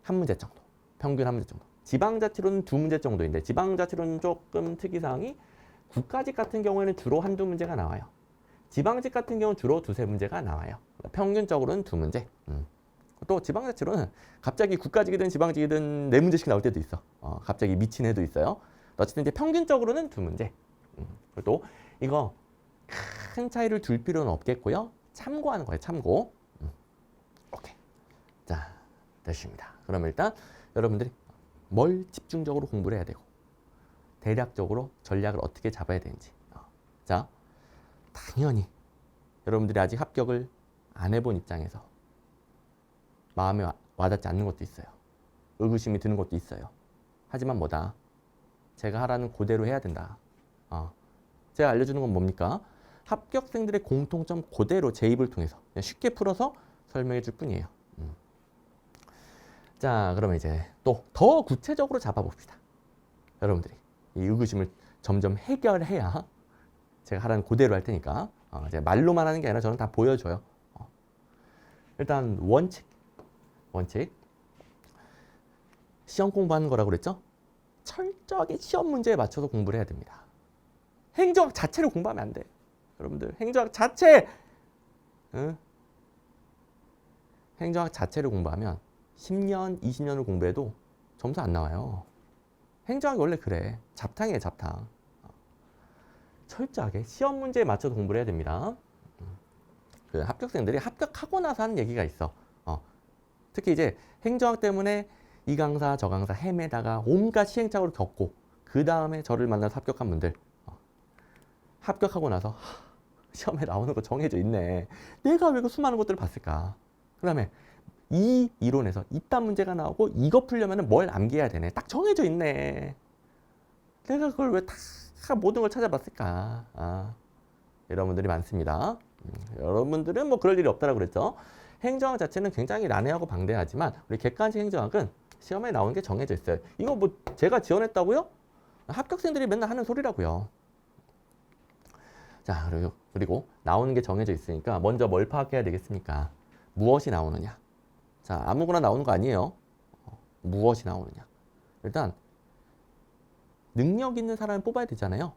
한 문제 정도. 평균 한 문제 정도. 지방자치론은 두 문제 정도인데 지방자치론은 조금 특이사항이 국가직 같은 경우에는 주로 한두 문제가 나와요. 지방직 같은 경우는 주로 두세 문제가 나와요. 평균적으로는 두 문제. 또 지방자치론은 갑자기 국가직이든 지방직이든 네 문제씩 나올 때도 있어. 갑자기 미친 애도 있어요. 어쨌든 이제 평균적으로는 두 문제. 그리고 또 이거 큰 차이를 둘 필요는 없겠고요. 참고하는 거예요. 참고. 오케이. 자, 됐습니다. 그럼 일단 여러분들이 뭘 집중적으로 공부를 해야 되고 대략적으로 전략을 어떻게 잡아야 되는지. 자, 당연히 여러분들이 아직 합격을 안 해본 입장에서 마음에 와닿지 않는 것도 있어요. 의구심이 드는 것도 있어요. 하지만 뭐다? 제가 하라는 그대로 해야 된다. 제가 알려주는 건 뭡니까? 합격생들의 공통점 그대로 제 입을 통해서 그냥 쉽게 풀어서 설명해 줄 뿐이에요. 자, 그러면 이제 또 더 구체적으로 잡아봅시다. 여러분들이 이 의구심을 점점 해결해야 제가 하라는 그대로 할 테니까 제가 말로만 하는 게 아니라 저는 다 보여줘요. 일단 원칙 시험 공부하는 거라고 그랬죠? 철저하게 시험 문제에 맞춰서 공부를 해야 됩니다. 행정학 자체를 공부하면 안 돼. 여러분들 행정학 자체 행정학 자체를 공부하면 10년, 20년을 공부해도 점수 안 나와요. 행정학이 원래 그래. 잡탕이에요, 잡탕. 철저하게 시험 문제에 맞춰서 공부를 해야 됩니다. 그 합격생들이 합격하고 나서 하는 얘기가 있어. 특히 이제 행정학 때문에 이 강사 저 강사 헤매다가 온갖 시행착오를 겪고 그 다음에 저를 만나서 합격한 분들 합격하고 나서 시험에 나오는 거 정해져 있네. 내가 왜 그 수많은 것들을 봤을까? 그 다음에 이 이론에서 이딴 문제가 나오고 이거 풀려면 뭘 암기해야 되네. 딱 정해져 있네. 내가 그걸 왜 다 모든 걸 찾아봤을까? 이런 분들이 많습니다. 여러분들은 뭐 그럴 일이 없다라고 그랬죠. 행정학 자체는 굉장히 난해하고 방대하지만 우리 객관식 행정학은 시험에 나오는 게 정해져 있어요. 이거 뭐 제가 지원했다고요? 합격생들이 맨날 하는 소리라고요. 자, 그리고 나오는 게 정해져 있으니까 먼저 뭘 파악해야 되겠습니까? 무엇이 나오느냐? 자, 아무거나 나오는 거 아니에요. 무엇이 나오느냐? 일단 능력 있는 사람을 뽑아야 되잖아요.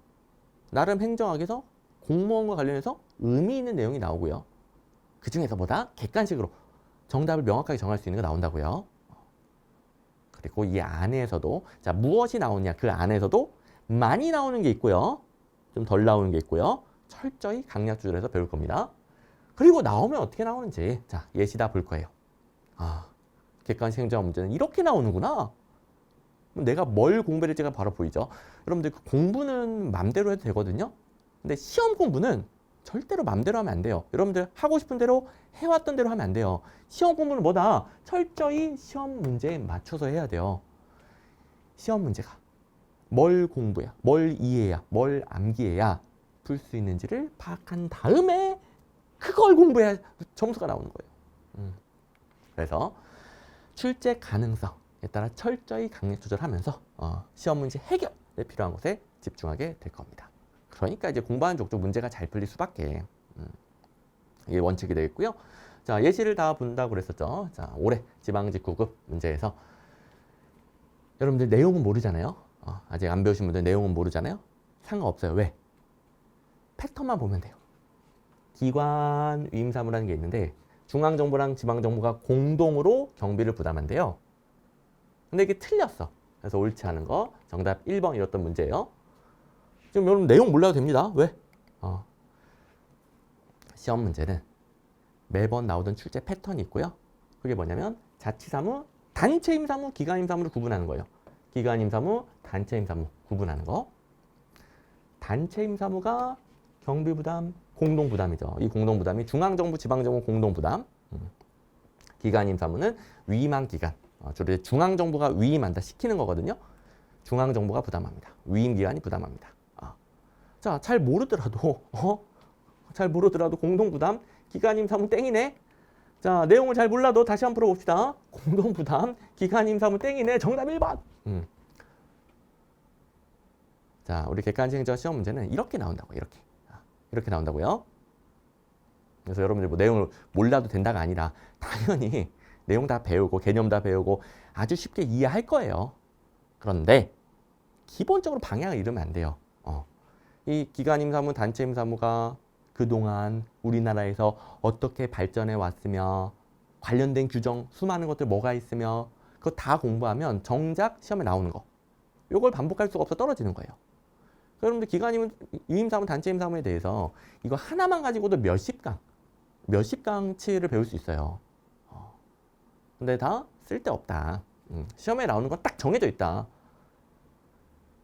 나름 행정학에서 공무원과 관련해서 의미 있는 내용이 나오고요. 그 중에서 보다 객관식으로 정답을 명확하게 정할 수 있는 게 나온다고요. 그리고 이 안에서도 자, 무엇이 나오냐? 그 안에서도 많이 나오는 게 있고요. 좀 덜 나오는 게 있고요. 철저히 강약 조절해서 배울 겁니다. 그리고 나오면 어떻게 나오는지 자, 예시다 볼 거예요. 아, 객관식 행정학 문제는 이렇게 나오는구나. 내가 뭘 공부할지가 바로 보이죠. 여러분들 그 공부는 맘대로 해도 되거든요. 근데 시험 공부는 절대로 맘대로 하면 안 돼요. 여러분들 하고 싶은 대로 해왔던 대로 하면 안 돼요. 시험 공부는 뭐다? 철저히 시험 문제에 맞춰서 해야 돼요. 시험 문제가 뭘 공부해야, 뭘 이해해야, 뭘 암기해야 풀 수 있는지를 파악한 다음에 그걸 공부해야 점수가 나오는 거예요. 그래서 출제 가능성에 따라 철저히 강약 조절하면서 시험 문제 해결에 필요한 것에 집중하게 될 겁니다. 그러니까 이제 공부하는 족족 문제가 잘 풀릴 수밖에. 이게 원칙이 되겠고요. 자, 예시를 다 본다고 그랬었죠. 자, 올해 지방직 9급 문제에서 여러분들 내용은 모르잖아요. 아직 안 배우신 분들 내용은 모르잖아요. 상관없어요. 왜? 패턴만 보면 돼요. 기관 위임사무라는 게 있는데 중앙정부랑 지방정부가 공동으로 경비를 부담한대요. 근데 이게 틀렸어. 그래서 옳지 않은 거 정답 1번이었던 문제예요. 지금 여러분 내용 몰라도 됩니다. 왜? 시험 문제는 매번 나오던 출제 패턴이 있고요. 그게 뭐냐면 자치사무, 단체임사무, 기관임사무를 구분하는 거예요. 기관임사무, 단체임사무 구분하는 거. 단체임사무가 경비부담, 공동부담이죠. 이 공동부담이 중앙정부, 지방정부 공동부담. 기관임사무는 위임한 기관. 주로 중앙정부가 위임한다 시키는 거거든요. 중앙정부가 부담합니다. 위임기관이 부담합니다. 자, 잘 모르더라도 공동부담, 기관임사무 땡이네. 자, 내용을 잘 몰라도 다시 한번 풀어봅시다. 공동부담, 기관임사무 땡이네. 정답 1번. 자, 우리 객관식 행정 시험 문제는 이렇게 나온다고. 이렇게 나온다고요. 그래서 여러분들 뭐 내용을 몰라도 된다가 아니라 당연히 내용 다 배우고 개념 다 배우고 아주 쉽게 이해할 거예요. 그런데 기본적으로 방향을 잃으면 안 돼요. 이 기관임사무, 단체임사무가 그동안 우리나라에서 어떻게 발전해 왔으며 관련된 규정 수많은 것들 뭐가 있으며 그거 다 공부하면 정작 시험에 나오는 거 요걸 반복할 수가 없어 떨어지는 거예요. 여러분들 기관임, 위임사무, 단체임사무에 대해서 이거 하나만 가지고도 몇십 강치를 배울 수 있어요. 근데 다 쓸데없다. 시험에 나오는 건 딱 정해져 있다.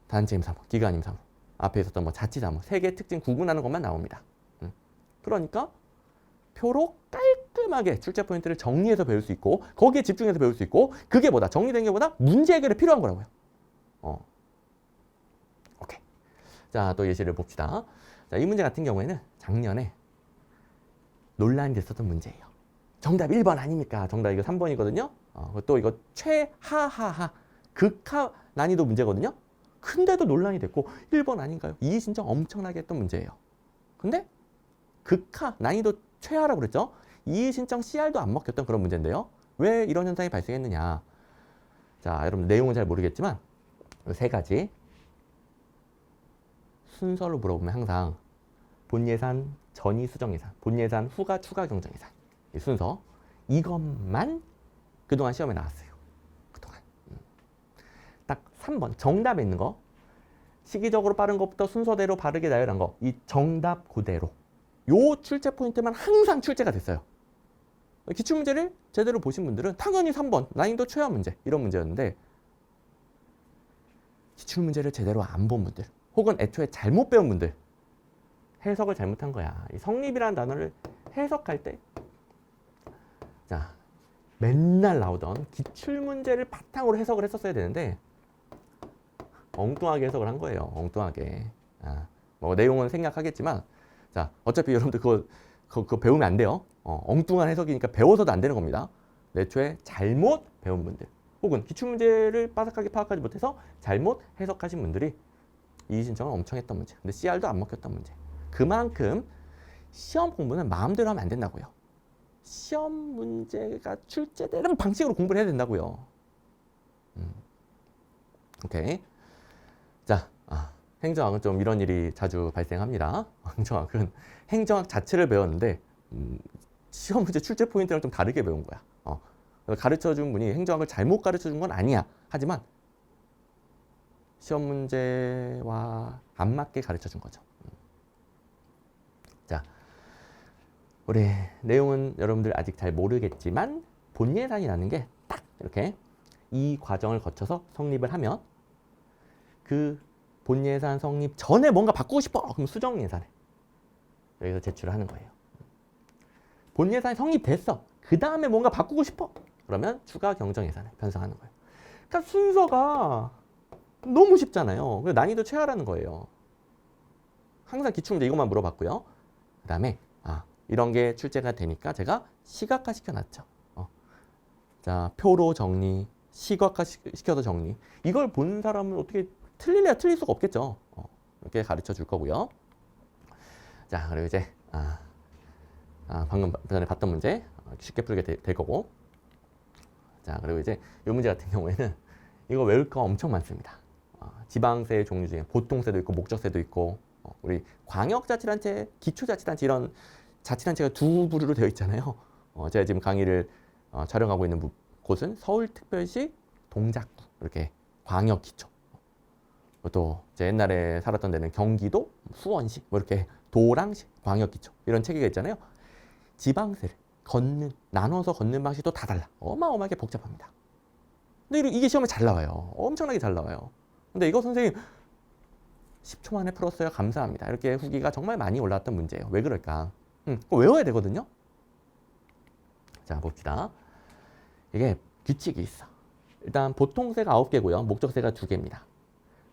단체임사무, 기관임사무, 앞에 있었던 뭐 자치사무, 세 개의 특징 구분하는 것만 나옵니다. 그러니까 표로 깔끔하게 출제 포인트를 정리해서 배울 수 있고 거기에 집중해서 배울 수 있고 그게 뭐다? 정리된 게 보다 문제 해결에 필요한 거라고요. 오케이. 자, 또 예시를 봅시다. 자, 이 문제 같은 경우에는 작년에 논란이 됐었던 문제예요. 정답 1번 아닙니까? 정답 이거 3번이거든요. 또 이거 최하하하 극하 난이도 문제거든요. 근데도 논란이 됐고 1번 아닌가요? 이의 신청 엄청나게 했던 문제예요. 근데 극하 난이도 최하라고 그랬죠. 이의 신청 CR도 안 먹혔던 그런 문제인데요. 왜 이런 현상이 발생했느냐? 자, 여러분 내용은 잘 모르겠지만 세 가지 순서로 물어보면 항상 본예산, 전이 수정예산, 본예산, 후가 추가 경정예산 이 순서 이것만 그동안 시험에 나왔어요. 그동안 딱 3번 정답에 있는 거 시기적으로 빠른 것부터 순서대로 바르게 나열한 거 이 정답 그대로 요 출제 포인트만 항상 출제가 됐어요. 기출문제를 제대로 보신 분들은 당연히 3번 난이도 최하 문제 이런 문제였는데 기출문제를 제대로 안 본 분들 혹은 애초에 잘못 배운 분들 해석을 잘못한 거야. 이 성립이라는 단어를 해석할 때 자, 맨날 나오던 기출문제를 바탕으로 해석을 했었어야 되는데 엉뚱하게 해석을 한 거예요. 엉뚱하게. 뭐 내용은 생략하겠지만 자, 어차피 여러분들 그거 배우면 안 돼요. 엉뚱한 해석이니까 배워서도 안 되는 겁니다. 애초에 잘못 배운 분들 혹은 기출문제를 빠삭하게 파악하지 못해서 잘못 해석하신 분들이 이의 신청을 엄청 했던 문제. 근데 CR도 안 먹혔던 문제. 그만큼 시험 공부는 마음대로 하면 안 된다고요. 시험 문제가 출제되는 방식으로 공부를 해야 된다고요. 오케이. 자, 행정학은 좀 이런 일이 자주 발생합니다. 행정학은 행정학 자체를 배웠는데 시험 문제 출제 포인트랑 좀 다르게 배운 거야. 가르쳐준 분이 행정학을 잘못 가르쳐준 건 아니야. 하지만 시험 문제와 안 맞게 가르쳐준 거죠. 자, 우리 내용은 여러분들 아직 잘 모르겠지만 본 예산이라는 게 딱 이렇게 이 과정을 거쳐서 성립을 하면 그 본 예산 성립 전에 뭔가 바꾸고 싶어. 그럼 수정 예산에 여기서 제출을 하는 거예요. 본 예산이 성립됐어. 그 다음에 뭔가 바꾸고 싶어. 그러면 추가 경정 예산에 편성하는 거예요. 그러니까 순서가 너무 쉽잖아요. 그래서 난이도 최하라는 거예요. 항상 기출문제 이것만 물어봤고요. 그 다음에 이런 게 출제가 되니까 제가 시각화 시켜놨죠. 자, 표로 정리, 시각화 시켜서 정리. 이걸 본 사람은 어떻게 틀릴래야 틀릴 수가 없겠죠. 이렇게 가르쳐 줄 거고요. 자, 그리고 이제 방금 전에 봤던 문제 쉽게 풀게 될 거고. 자, 그리고 이제 이 문제 같은 경우에는 이거 외울 거 엄청 많습니다. 지방세 종류 중에 보통세도 있고 목적세도 있고 우리 광역자치단체, 기초자치단체 이런 자치단체가 두 부류로 되어 있잖아요. 제가 지금 강의를 촬영하고 있는 곳은 서울특별시 동작구 이렇게 광역기초. 또 제 옛날에 살았던 데는 경기도 수원시 뭐 이렇게 도랑시 광역기초 이런 체계가 있잖아요. 지방세를 나눠서 걷는 방식도 다 달라. 어마어마하게 복잡합니다. 근데 이게 시험에 잘 나와요. 엄청나게 잘 나와요. 근데 이거 선생님 10초 만에 풀었어요. 감사합니다. 이렇게 후기가 정말 많이 올라왔던 문제예요. 왜 그럴까? 그거 외워야 되거든요. 자, 봅시다. 이게 규칙이 있어. 일단 보통세가 9개고요. 목적세가 2개입니다.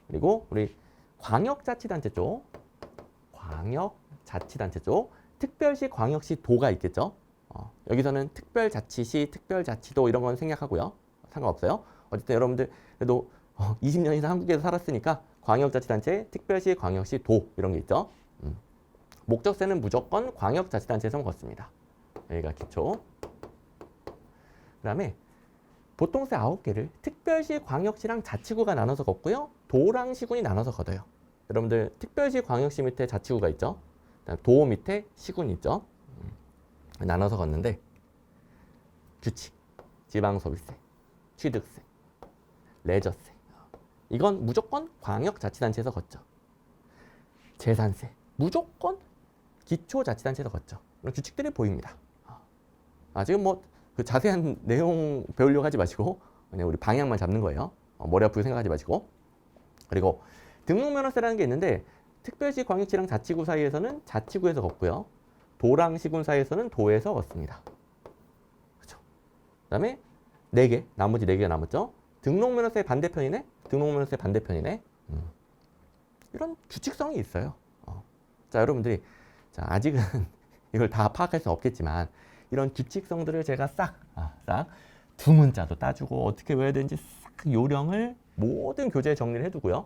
그리고 우리 광역자치단체 쪽, 특별시, 광역시, 도가 있겠죠. 여기서는 특별자치시, 특별자치도 이런 건 생략하고요. 상관없어요. 어쨌든 여러분들 그래도 20년 이상 한국에서 살았으니까 광역자치단체, 특별시, 광역시, 도 이런 게 있죠. 목적세는 무조건 광역자치단체에서 걷습니다. 여기가 기초. 그 다음에 보통세 9개를 특별시, 광역시랑 자치구가 나눠서 걷고요. 도랑 시군이 나눠서 걷어요. 여러분들 특별시, 광역시 밑에 자치구가 있죠. 도 밑에 시군이 있죠. 나눠서 걷는데 규칙, 지방소비세, 취득세, 레저세 이건 무조건 광역자치단체에서 걷죠. 재산세 무조건 기초자치단체에서 걷죠. 이런 규칙들이 보입니다. 지금 뭐 그 자세한 내용 배우려고 하지 마시고 그냥 우리 방향만 잡는 거예요. 머리 아프게 생각하지 마시고. 그리고 등록면허세라는 게 있는데 특별시, 광역시랑 자치구 사이에서는 자치구에서 걷고요. 도랑 시군 사이에서는 도에서 걷습니다. 그렇죠? 그다음에 4개, 나머지 4개가 남았죠. 등록면허세 반대편이네. 등록면허세 반대편이네. 이런 규칙성이 있어요. 자, 여러분들이 아직은 이걸 다 파악할 수 없겠지만 이런 규칙성들을 제가 싹 두 문자도 따주고 어떻게 외워야 되는지 싹 요령을 모든 교재에 정리를 해두고요.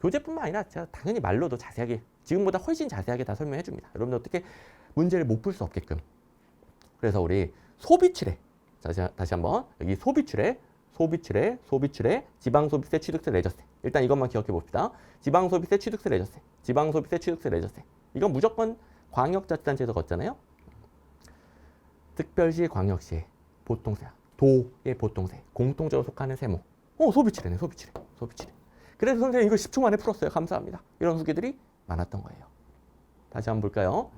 교재뿐만 아니라 제가 당연히 말로도 자세하게 지금보다 훨씬 자세하게 다 설명해 줍니다. 여러분들 어떻게 문제를 못 풀 수 없게끔. 그래서 우리 소비출에 다시 한번 여기 소비출에 지방소비세, 취득세, 레저세. 일단 이것만 기억해 봅시다. 지방소비세, 취득세, 레저세. 지방소비세, 취득세, 레저세. 이건 무조건 광역자치단체에서 걷잖아요. 특별시, 광역시 보통세, 도의 보통세, 공통적으로 속하는 세무. 소비출에네, 소비출에. 그래서 선생님 이거 10초 만에 풀었어요. 감사합니다. 이런 후기들이 많았던 거예요. 다시 한번 볼까요?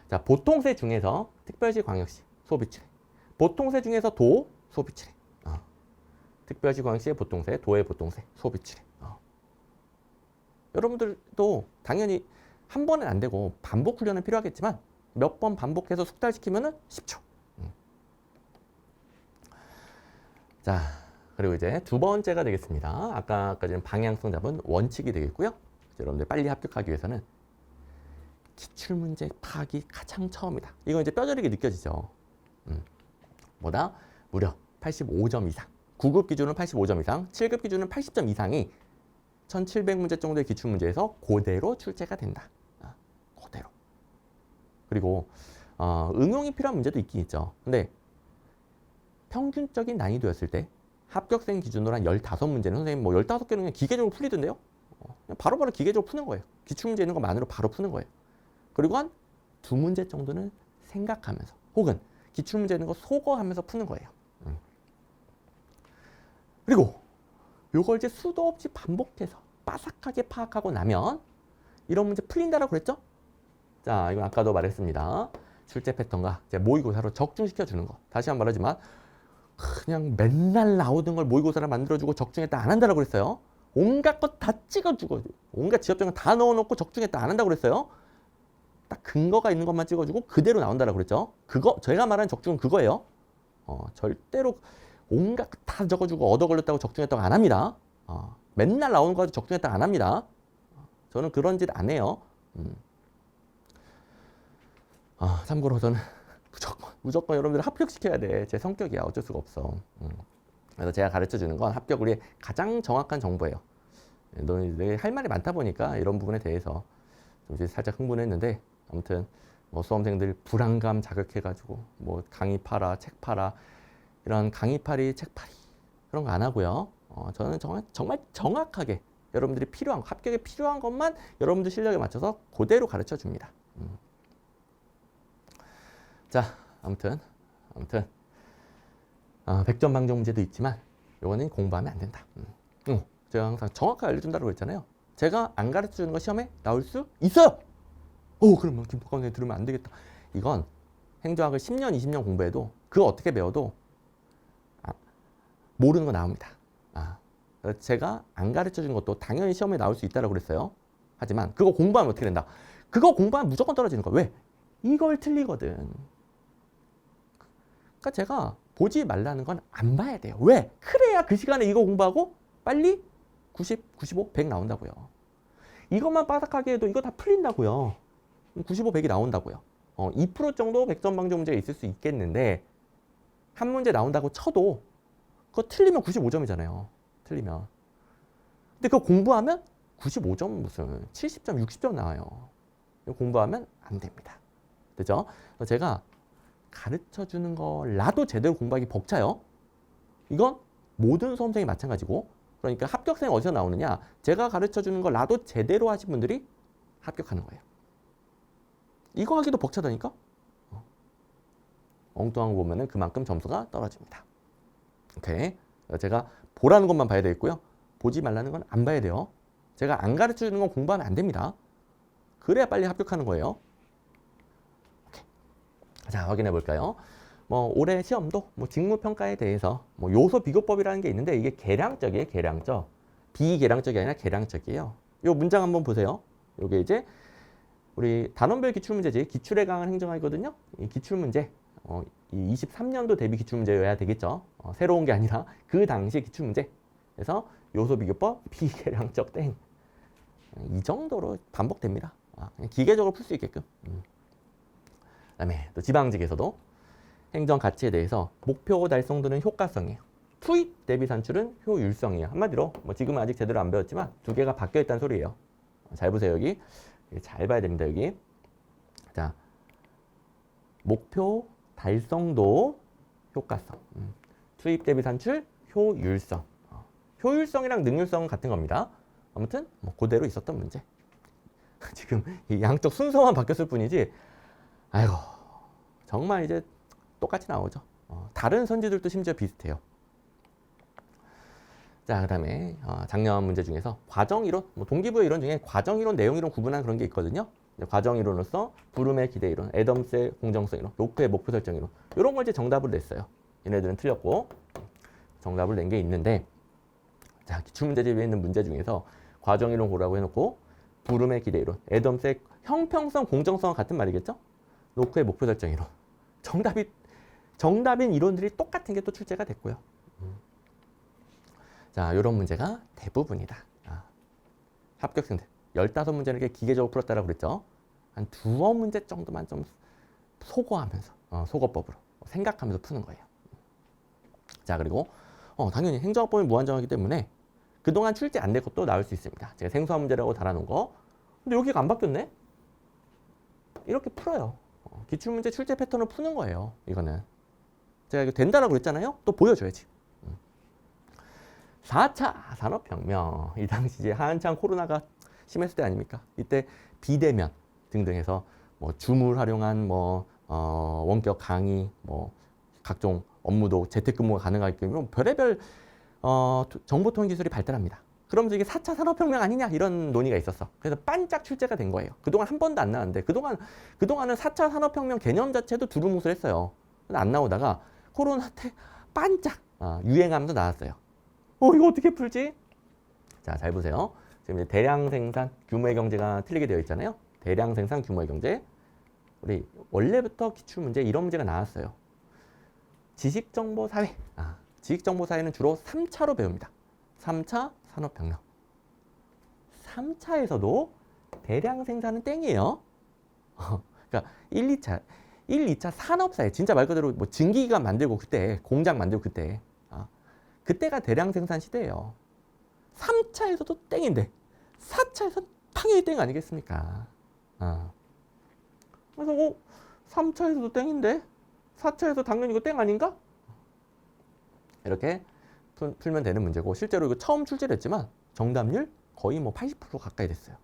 자, 보통세 중에서 특별시, 광역시, 소비출에. 보통세 중에서 도, 소비출에. 특별시, 광역시의 보통세, 도의 보통세, 소비출에. 여러분들도 당연히 한 번은 안 되고 반복 훈련은 필요하겠지만 몇 번 반복해서 숙달시키면은 10초. 자, 그리고 이제 두 번째가 되겠습니다. 아까까지는 방향성 잡은 원칙이 되겠고요. 여러분들 빨리 합격하기 위해서는 기출문제 파악이 가장 처음이다. 이건 이제 뼈저리게 느껴지죠. 뭐다? 무려 85점 이상. 9급 기준은 85점 이상, 7급 기준은 80점 이상이 1700문제 정도의 기출문제에서 그대로 출제가 된다. 그리고 응용이 필요한 문제도 있긴 있죠. 근데 평균적인 난이도였을 때 합격생 기준으로 한 15문제는 선생님 뭐 15개는 그냥 기계적으로 풀리던데요. 그냥 바로바로 기계적으로 푸는 거예요. 기출문제 있는 것만으로 바로 푸는 거예요. 그리고 한 2문제 정도는 생각하면서 혹은 기출문제 있는 거 소거하면서 푸는 거예요. 그리고 요걸 이제 수도 없이 반복해서 빠삭하게 파악하고 나면 이런 문제 풀린다라고 그랬죠? 자, 이건 아까도 말했습니다. 출제 패턴과 이제 모의고사로 적중시켜주는 거. 다시 한번 말하지만 그냥 맨날 나오던 걸 모의고사로 만들어주고 적중했다 안 한다라고 그랬어요. 온갖 것 다 찍어주고 온갖 지엽적인 다 넣어놓고 적중했다 안 한다고 그랬어요. 딱 근거가 있는 것만 찍어주고 그대로 나온다라고 그랬죠. 그거 제가 말하는 적중은 그거예요. 절대로 온갖 다 적어주고 얻어 걸렸다고 적중했다고 안 합니다. 맨날 나오는 거 가지고 적중했다고 안 합니다. 저는 그런 짓 안 해요. 참고로 저는 무조건 여러분들 합격시켜야 돼. 제 성격이야. 어쩔 수가 없어. 그래서 제가 가르쳐주는 건 합격을 위해 가장 정확한 정보예요. 너희 할 말이 많다 보니까 이런 부분에 대해서 좀 이제 살짝 흥분했는데 아무튼 뭐 수험생들 불안감 자극해가지고 뭐 강의 팔아, 책 팔아 이런 강의팔이, 책팔이 그런 거 안 하고요. 저는 정말 정확하게 여러분들이 필요한 합격에 필요한 것만 여러분들 실력에 맞춰서 그대로 가르쳐 줍니다. 자, 아무튼 100점 방정 문제도 있지만 요거는 공부하면 안 된다. 제가 항상 정확하게 알려준다고 했잖아요. 제가 안 가르쳐 주는 거 시험에 나올 수 있어요. 그럼 김덕관 선생님 들으면 안 되겠다. 이건 행정학을 10년, 20년 공부해도 그거 어떻게 배워도 모르는 거 나옵니다. 제가 안 가르쳐 준 것도 당연히 시험에 나올 수 있다고 그랬어요. 하지만 그거 공부하면 어떻게 된다? 그거 공부하면 무조건 떨어지는 거야. 왜? 이걸 틀리거든. 그러니까 제가 보지 말라는 건 안 봐야 돼요. 왜? 그래야 그 시간에 이거 공부하고 빨리 90, 95, 100 나온다고요. 이것만 빠삭하게 해도 이거 다 풀린다고요. 95, 100이 나온다고요. 2% 정도 100점 방정 문제가 있을 수 있겠는데 한 문제 나온다고 쳐도 그거 틀리면 95점이잖아요. 틀리면. 근데 그거 공부하면 95점 무슨 70점, 60점 나와요. 공부하면 안 됩니다. 그죠? 제가 가르쳐 주는 거라도 제대로 공부하기 벅차요. 이건 모든 수험생이 마찬가지고 그러니까 합격생이 어디서 나오느냐? 제가 가르쳐 주는 거라도 제대로 하신 분들이 합격하는 거예요. 이거 하기도 벅차다니까? 엉뚱한 거 보면은 그만큼 점수가 떨어집니다. 오케이. 제가 보라는 것만 봐야 되겠고요. 보지 말라는 건 안 봐야 돼요. 제가 안 가르쳐 주는 건 공부하면 안 됩니다. 그래야 빨리 합격하는 거예요. 오케이. 자, 확인해 볼까요? 뭐 올해 시험도 뭐 직무평가에 대해서 뭐 요소 비교법이라는 게 있는데 이게 계량적이에요. 계량적. 비계량적이 아니라 계량적이에요. 요 문장 한번 보세요. 요게 이제 우리 단원별 기출문제지 기출에 강한 행정학이거든요. 이 기출문제 이 23년도 대비 기출문제여야 되겠죠. 새로운 게 아니라 그 당시 기출문제. 그래서 요소 비교법 비계량적 땡. 이 정도로 반복됩니다. 그냥 기계적으로 풀 수 있게끔. 그다음에 또 지방직에서도 행정 가치에 대해서 목표 달성도는 효과성이에요. 투입 대비 산출은 효율성이에요. 한마디로 뭐 지금은 아직 제대로 안 배웠지만 두 개가 바뀌어 있다는 소리예요. 잘 보세요. 여기 잘 봐야 됩니다. 여기 자 목표 달성도 효과성 투입 대비 산출 효율성 효율성이랑 능률성은 같은 겁니다. 아무튼 뭐 그대로 있었던 문제. 지금 이 양쪽 순서만 바뀌었을 뿐이지 아이고 정말 이제 똑같이 나오죠. 다른 선지들도 심지어 비슷해요. 자, 그 다음에 작년 문제 중에서 과정이론, 뭐 동기부여 이론 중에 과정이론, 내용이론 구분한 그런 게 있거든요. 과정이론으로서 부름의 기대이론, 애덤스의 공정성이론, 로크의 목표 설정이론 이런 걸 이제 정답을 냈어요. 얘네들은 틀렸고 정답을 낸 게 있는데 자, 기출문제집에 있는 문제 중에서 과정이론 고라고 해놓고 부름의 기대이론, 애덤스의 형평성, 공정성은 같은 말이겠죠? 로크의 목표 설정이론 정답인 이론들이 똑같은 게 또 출제가 됐고요. 자, 이런 문제가 대부분이다. 합격생들 15문제는 이렇게 기계적으로 풀었다라고 그랬죠. 한 두어 문제 정도만 좀 소거하면서 소거법으로 생각하면서 푸는 거예요. 자, 그리고 당연히 행정학법이 무한정하기 때문에 그동안 출제 안 된 것도 나올 수 있습니다. 제가 생소한 문제라고 달아놓은 거. 근데 여기가 안 바뀌었네? 이렇게 풀어요. 기출문제 출제 패턴을 푸는 거예요. 이거는. 제가 이거 된다라고 그랬잖아요. 또 보여줘야지. 4차 산업혁명. 이 당시 이제 한창 코로나가 심했을 때 아닙니까? 이때 비대면 등등 해서 뭐 줌을 활용한 원격 강의, 각종 업무도 재택근무가 가능하게끔 별의별 정보통신 기술이 발달합니다. 그러면서 이게 4차 산업혁명 아니냐 이런 논의가 있었어. 그래서 반짝 출제가 된 거예요. 그동안 한 번도 안 나왔는데 그동안은 4차 산업혁명 개념 자체도 두루뭉술했어요. 안 나오다가 코로나 때 반짝 유행하면서 나왔어요. 이거 어떻게 풀지? 자, 잘 보세요. 지금 이제 대량 생산, 규모의 경제가 틀리게 되어 있잖아요. 대량 생산, 규모의 경제. 우리 원래부터 기출문제 이런 문제가 나왔어요. 지식정보사회. 지식정보사회는 주로 3차로 배웁니다. 3차 산업혁명. 3차에서도 대량 생산은 땡이에요. 그러니까 1, 2차 산업사회. 진짜 말 그대로 뭐 증기기관 만들고 그때, 공장 만들고 그때. 그때가 대량 생산 시대예요. 3차에서도 땡인데 4차에서는 당연히 땡 아니겠습니까? 그래서 3차에서도 땡인데 4차에서 당연히 이거 땡 아닌가? 이렇게 풀면 되는 문제고 실제로 이거 처음 출제를 했지만 정답률 거의 80% 가까이 됐어요.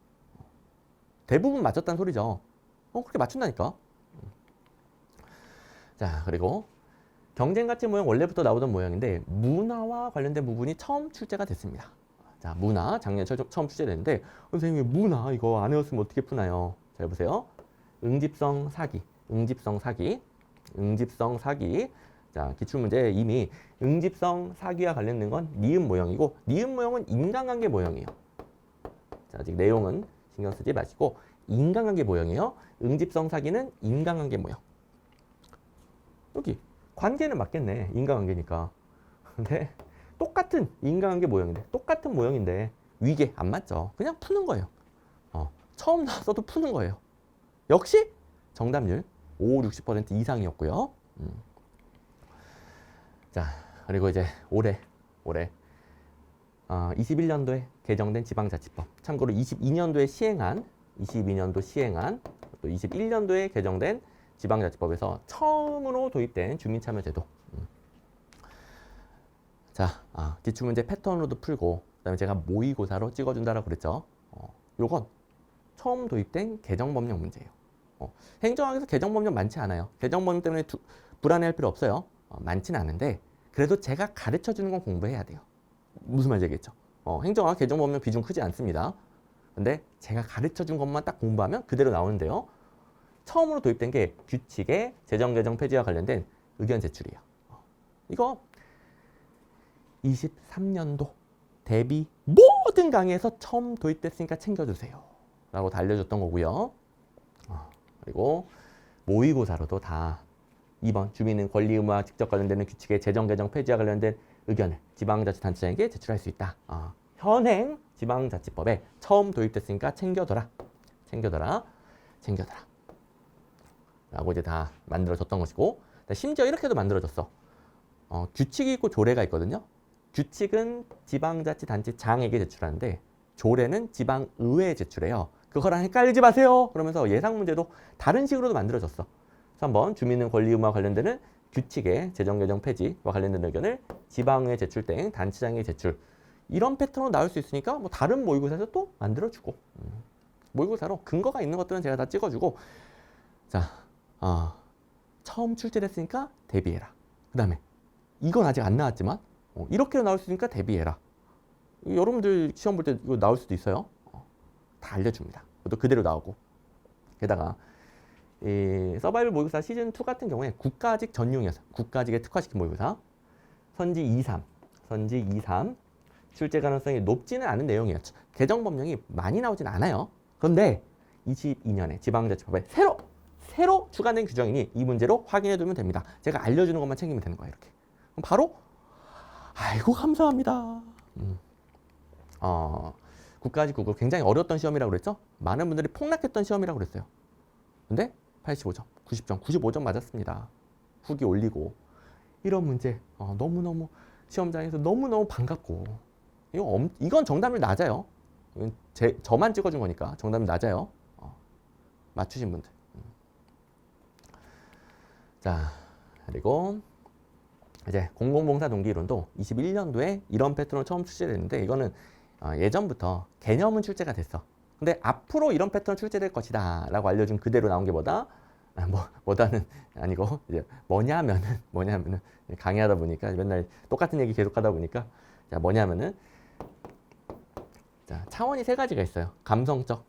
대부분 맞췄다는 소리죠. 그렇게 맞춘다니까. 자, 그리고 경쟁가치 모형 원래부터 나오던 모형인데 문화와 관련된 부분이 처음 출제가 됐습니다. 자, 문화 작년에 처음 출제됐는데 선생님 문화 이거 안 외웠으면 어떻게 푸나요? 잘 보세요. 응집성 사기. 자, 기출문제에 이미 응집성 사기와 관련된 건 니은 모형이고 니은 모형은 인간관계 모형이에요. 자, 아직 내용은 신경 쓰지 마시고 인간관계 모형이에요. 응집성 사기는 인간관계 모형. 여기 관계는 맞겠네. 인간관계니까. 근데 똑같은 인간관계 모형인데 똑같은 모형인데 위계 안 맞죠. 그냥 푸는 거예요. 처음 나왔어도 푸는 거예요. 역시 정답률 50, 60% 이상이었고요. 자, 그리고 이제 올해 21년도에 개정된 지방자치법. 참고로 22년도 시행한 또 21년도에 개정된 지방자치법에서 처음으로 도입된 주민참여제도. 자, 기출문제 패턴으로도 풀고 그다음에 제가 모의고사로 찍어준다라고 그랬죠. 요건 처음 도입된 개정법령 문제예요. 행정학에서 개정법령 많지 않아요. 개정법령 때문에 불안해할 필요 없어요. 많지는 않은데 그래도 제가 가르쳐주는 건 공부해야 돼요. 무슨 말인지 알겠죠? 행정학 개정법령 비중 크지 않습니다. 근데 제가 가르쳐준 것만 딱 공부하면 그대로 나오는데요. 처음으로 도입된 게 규칙의 재정 개정 폐지와 관련된 의견 제출이에요. 이거 23년도 대비 모든 강의에서 처음 도입됐으니까 챙겨주세요. 라고 다 알려줬던 거고요. 그리고 모의고사로도 다 2번 주민은 권리 의무와 직접 관련되는 규칙의 재정 개정 폐지와 관련된 의견을 지방자치단체장에게 제출할 수 있다. 현행 지방자치법에 처음 도입됐으니까 챙겨둬라. 라고 이제 다 만들어졌던 것이고 심지어 이렇게도 만들어졌어. 규칙이 있고 조례가 있거든요. 규칙은 지방자치단체장에게 제출하는데 조례는 지방의회에 제출해요. 그거랑 헷갈리지 마세요. 그러면서 예상문제도 다른 식으로도 만들어졌어. 3번 주민은 권리 의무와 관련되는 규칙의 재정 개정 폐지와 관련된 의견을 지방의회 제출 등 단체장에게 제출. 이런 패턴으로 나올 수 있으니까 뭐 다른 모의고사에서 또 만들어주고 모의고사로 근거가 있는 것들은 제가 다 찍어주고 자, 처음 출제됐으니까 대비해라. 그 다음에 이건 아직 안 나왔지만 이렇게 나올 수 있으니까 대비해라. 여러분들 시험 볼 때 이거 나올 수도 있어요. 다 알려줍니다. 또 그대로 나오고 게다가 이 서바이벌 모의고사 시즌2 같은 경우에 국가직 전용이어서 국가직에 특화시킨 모의고사 선지 2, 3 출제 가능성이 높지는 않은 내용이었죠. 개정법령이 많이 나오진 않아요. 그런데 22년에 지방자치법에 새로 추가된 규정이니 이 문제로 확인해 두면 됩니다. 제가 알려주는 것만 챙기면 되는 거예요. 이렇게. 그럼 바로 아이고 감사합니다. 국가직 국어 굉장히 어려웠던 시험이라고 그랬죠. 많은 분들이 폭락했던 시험이라고 그랬어요. 근데 85점, 90점, 95점 맞았습니다. 후기 올리고 이런 문제 너무너무 시험장에서 너무너무 반갑고 이건 정답률 낮아요. 저만 찍어준 거니까 정답률 낮아요. 맞추신 분들. 자, 그리고 이제 공공봉사 동기이론도 21년도에 이런 패턴으로 처음 출제됐는데 이거는 예전부터 개념은 출제가 됐어. 근데 앞으로 이런 패턴 출제될 것이다 라고 알려준 그대로 나온 게 뭐다는 아니고 이제 뭐냐면은 강의하다 보니까 맨날 똑같은 얘기 계속 하다 보니까 자, 뭐냐면은 자, 차원이 세 가지가 있어요. 감성적,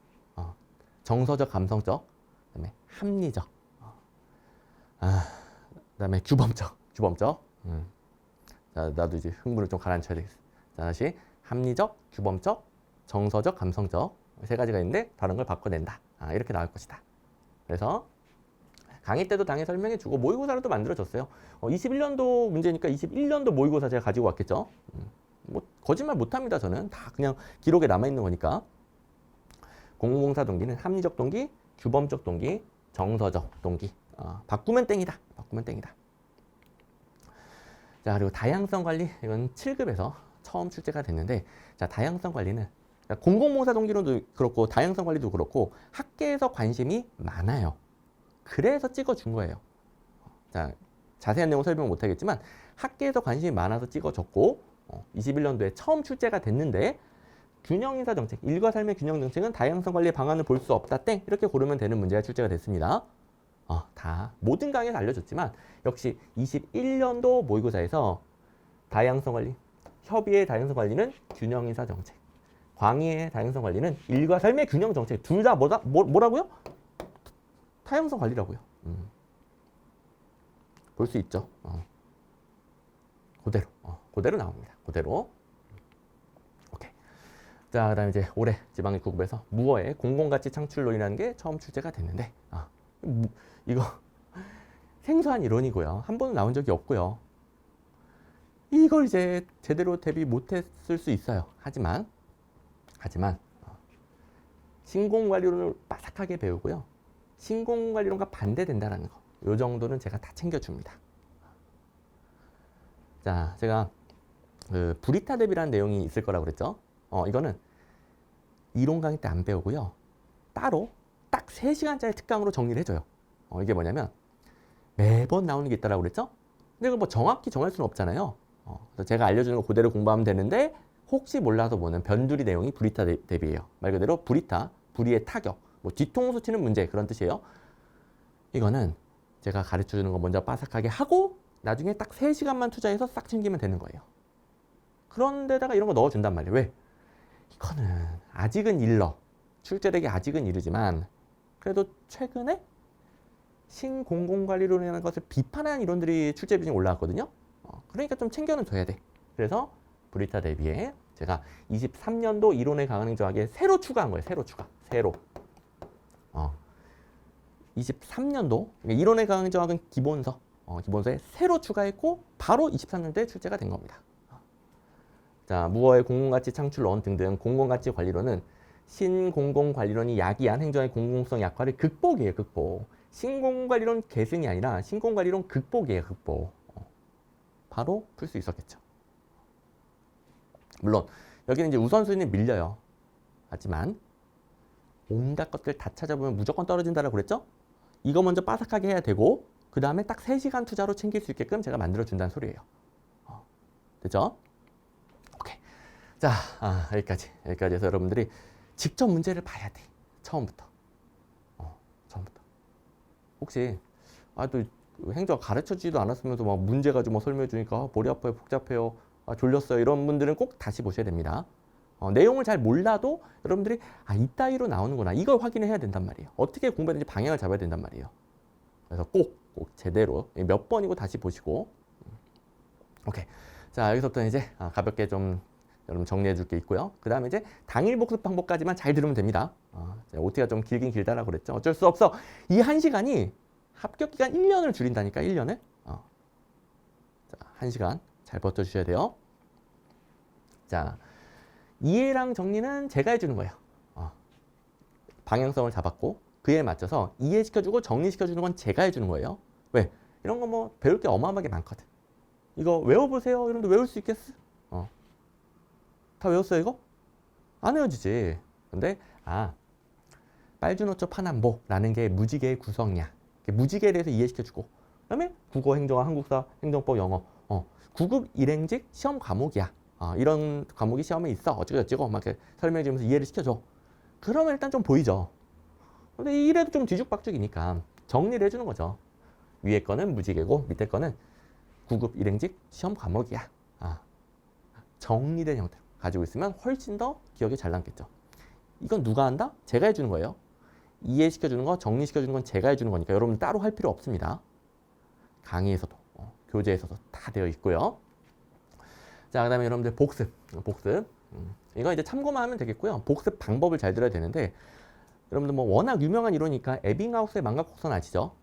정서적, 감성적, 그다음에 합리적, 그다음에 규범적. 자, 나도 이제 흥분을 좀 가라앉혀야 되겠어. 자, 다시 합리적, 규범적, 정서적, 감성적 세 가지가 있는데 다른 걸 바꿔낸다. 이렇게 나올 것이다. 그래서 강의 때도 당연히 설명해주고 모의고사를 또 만들어줬어요. 21년도 문제니까 21년도 모의고사 제가 가지고 왔겠죠. 뭐 거짓말 못합니다. 저는 다 그냥 기록에 남아있는 거니까. 공공봉사 동기는 합리적 동기, 규범적 동기, 정서적 동기. 바꾸면 땡이다. 자, 그리고 다양성 관리, 이건 7급에서 처음 출제가 됐는데, 자, 다양성 관리는 공공봉사 동기론도 그렇고 다양성 관리도 그렇고 학계에서 관심이 많아요. 그래서 찍어준 거예요. 자, 자세한 내용 설명 못하겠지만 학계에서 관심이 많아서 찍어줬고 21년도에 처음 출제가 됐는데 균형인사 정책, 일과 삶의 균형 정책은 다양성 관리의 방안을 볼 수 없다 땡 이렇게 고르면 되는 문제가 출제가 됐습니다. 다 모든 강의에서 알려줬지만 역시 21년도 모의고사에서 다양성 관리, 협의의 다양성 관리는 균형인사 정책, 광의의 다양성 관리는 일과 삶의 균형 정책 둘 다 뭐라고요? 다양성 관리라고요. 볼 수 있죠. 그대로 나옵니다. 그대로. 오케이. 자, 그다음에 이제 올해 지방의 9급에서 무어의 공공가치 창출론이라는 게 처음 출제가 됐는데, 이거 생소한 이론이고요. 한 번은 나온 적이 없고요. 이걸 이제 제대로 대비 못했을 수 있어요. 하지만 신공관리론을 빠삭하게 배우고요. 신공관리론과 반대된다는 거. 요 정도는 제가 다 챙겨줍니다. 자, 제가 그 브리타 대비라는 내용이 있을 거라고 그랬죠. 이거는 이론 강의 때 안 배우고요. 따로 딱 3시간짜리 특강으로 정리를 해줘요. 이게 뭐냐면 매번 나오는 게 있다라고 그랬죠. 근데 이거 뭐 정확히 정할 수는 없잖아요. 그래서 제가 알려주는 거 그대로 공부하면 되는데 혹시 몰라서 보는 변두리 내용이 브리타 대비예요. 말 그대로 브리타, 불의의 타격, 뭐 뒤통수 치는 문제 그런 뜻이에요. 이거는 제가 가르쳐주는 거 먼저 빠삭하게 하고 나중에 딱 3시간만 투자해서 싹 챙기면 되는 거예요. 그런데다가 이런 거 넣어준단 말이에요. 왜? 이거는 아직은 출제되기 아직은 이르지만 그래도 최근에 신공공관리론이라는 것을 비판하는 이론들이 출제 비중이 올라왔거든요. 그러니까 좀 챙겨는 줘야 돼. 그래서 브리타 대비에 제가 23년도 이론에 강한 행정학에 새로 추가한 거예요. 새로. 23년도 이론에 강한 행정학은 기본서에 새로 추가했고 바로 23년도에 출제가 된 겁니다. 자, 무어의 공공가치 창출론 등등 공공가치 관리론은 신공공관리론이 야기한 행정의 공공성 약화를 극복이에요. 극복. 신공공관리론 계승이 아니라 신공관리론 극복이에요. 극복. 바로 풀 수 있었겠죠. 물론 여기는 이제 우선순위는 밀려요. 하지만 온갖 것들 다 찾아보면 무조건 떨어진다라고 그랬죠? 이거 먼저 빠삭하게 해야 되고 그 다음에 딱 3시간 투자로 챙길 수 있게끔 제가 만들어준다는 소리예요. 됐죠? 오케이. 자, 여기까지 해서 여러분들이 직접 문제를 봐야 돼. 처음부터. 혹시 또 행정 가르쳐주지도 않았으면서 막 문제 가지고 설명해 주니까 머리 아파요, 복잡해요, 졸렸어요 이런 분들은 꼭 다시 보셔야 됩니다. 내용을 잘 몰라도 여러분들이 이따위로 나오는구나 이걸 확인해야 된단 말이에요. 어떻게 공부하는지 방향을 잡아야 된단 말이에요. 그래서 꼭 제대로 몇 번이고 다시 보시고. 오케이. 자, 여기서부터 이제 가볍게 좀 여러분 정리해 줄 게 있고요. 그 다음에 이제 당일 복습 방법까지만 잘 들으면 됩니다. OT가 좀 길긴 길다라고 그랬죠. 어쩔 수 없어. 이 1시간이 합격 기간 1년을 줄인다니까. 1년을. 자, 1시간 잘 버텨주셔야 돼요. 자, 이해랑 정리는 제가 해주는 거예요. 방향성을 잡았고 그에 맞춰서 이해시켜주고 정리시켜주는 건 제가 해주는 거예요. 왜? 이런 거 뭐 배울 게 어마어마하게 많거든. 이거 외워보세요. 이런데 외울 수 있겠어? 다 외웠어요 이거? 안 외워지지. 근데 빨주노초 파남보라는 게 무지개의 구성이야. 무지개에 대해서 이해시켜주고 그다음에 국어, 행정학, 한국사, 행정법, 영어. 9급 일행직 시험 과목이야. 이런 과목이 시험에 있어. 어쩌고저쩌고 막 이렇게 설명해 주면서 이해를 시켜줘. 그러면 일단 좀 보이죠. 근데 이래도 좀 뒤죽박죽이니까 정리를 해주는 거죠. 위에 거는 무지개고 밑에 거는 9급 일행직 시험 과목이야. 정리된 형태로 가지고 있으면 훨씬 더 기억이 잘 남겠죠. 이건 누가 한다? 제가 해주는 거예요. 이해시켜주는 거, 정리시켜주는 건 제가 해주는 거니까 여러분 따로 할 필요 없습니다. 강의에서도, 교재에서도 다 되어 있고요. 자, 그 다음에 여러분들 복습. 이거 이제 참고만 하면 되겠고요. 복습 방법을 잘 들어야 되는데, 여러분들 뭐 워낙 유명한 이론이니까 에빙하우스의 망각곡선 아시죠?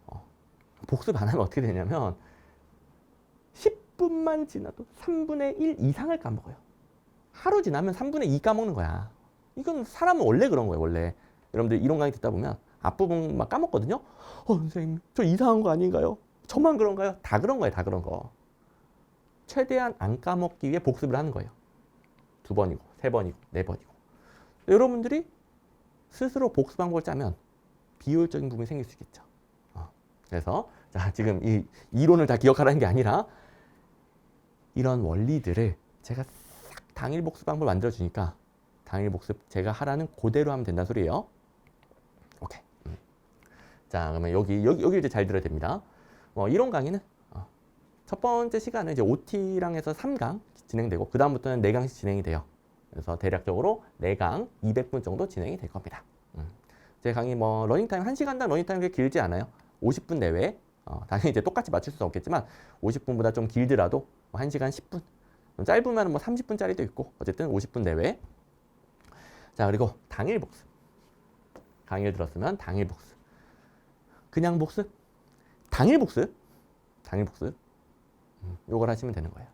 복습 안 하면 어떻게 되냐면 10분만 지나도 3분의 1 이상을 까먹어요. 하루 지나면 3분의 2 까먹는 거야. 이건 사람은 원래 그런 거예요, 원래. 여러분들 이론 강의 듣다 보면 앞부분 막 까먹거든요. 선생님, 저 이상한 거 아닌가요? 저만 그런가요? 다 그런 거예요, 다 그런 거. 최대한 안 까먹기 위해 복습을 하는 거예요. 2번이고, 3번이고, 4번이고. 여러분들이 스스로 복습 방법을 짜면 비효율적인 부분이 생길 수 있겠죠. 그래서 자, 지금 이 이론을 다 기억하라는 게 아니라 이런 원리들을 제가 싹 당일 복습 방법을 만들어 주니까 당일 복습 제가 하라는 그대로 하면 된다는 소리예요. 오케이. 자, 그러면 여기 이제 잘 들어야 됩니다. 이론 강의는 첫 번째 시간은 이제 OT랑 해서 3강 진행되고 그 다음부터는 4강씩 진행이 돼요. 그래서 대략적으로 4강 200분 정도 진행이 될 겁니다. 제 강의 러닝타임 1시간당 러닝타임이 그렇게 길지 않아요. 50분 내외. 당연히 이제 똑같이 맞출 수는 없겠지만 50분보다 좀 길더라도 1시간 10분. 좀 짧으면 30분짜리도 있고 어쨌든 50분 내외. 자, 그리고 당일 복습. 강의를 들었으면 당일 복습. 그냥 복습? 당일 복습? 당일 복습. 요걸 하시면 되는 거예요.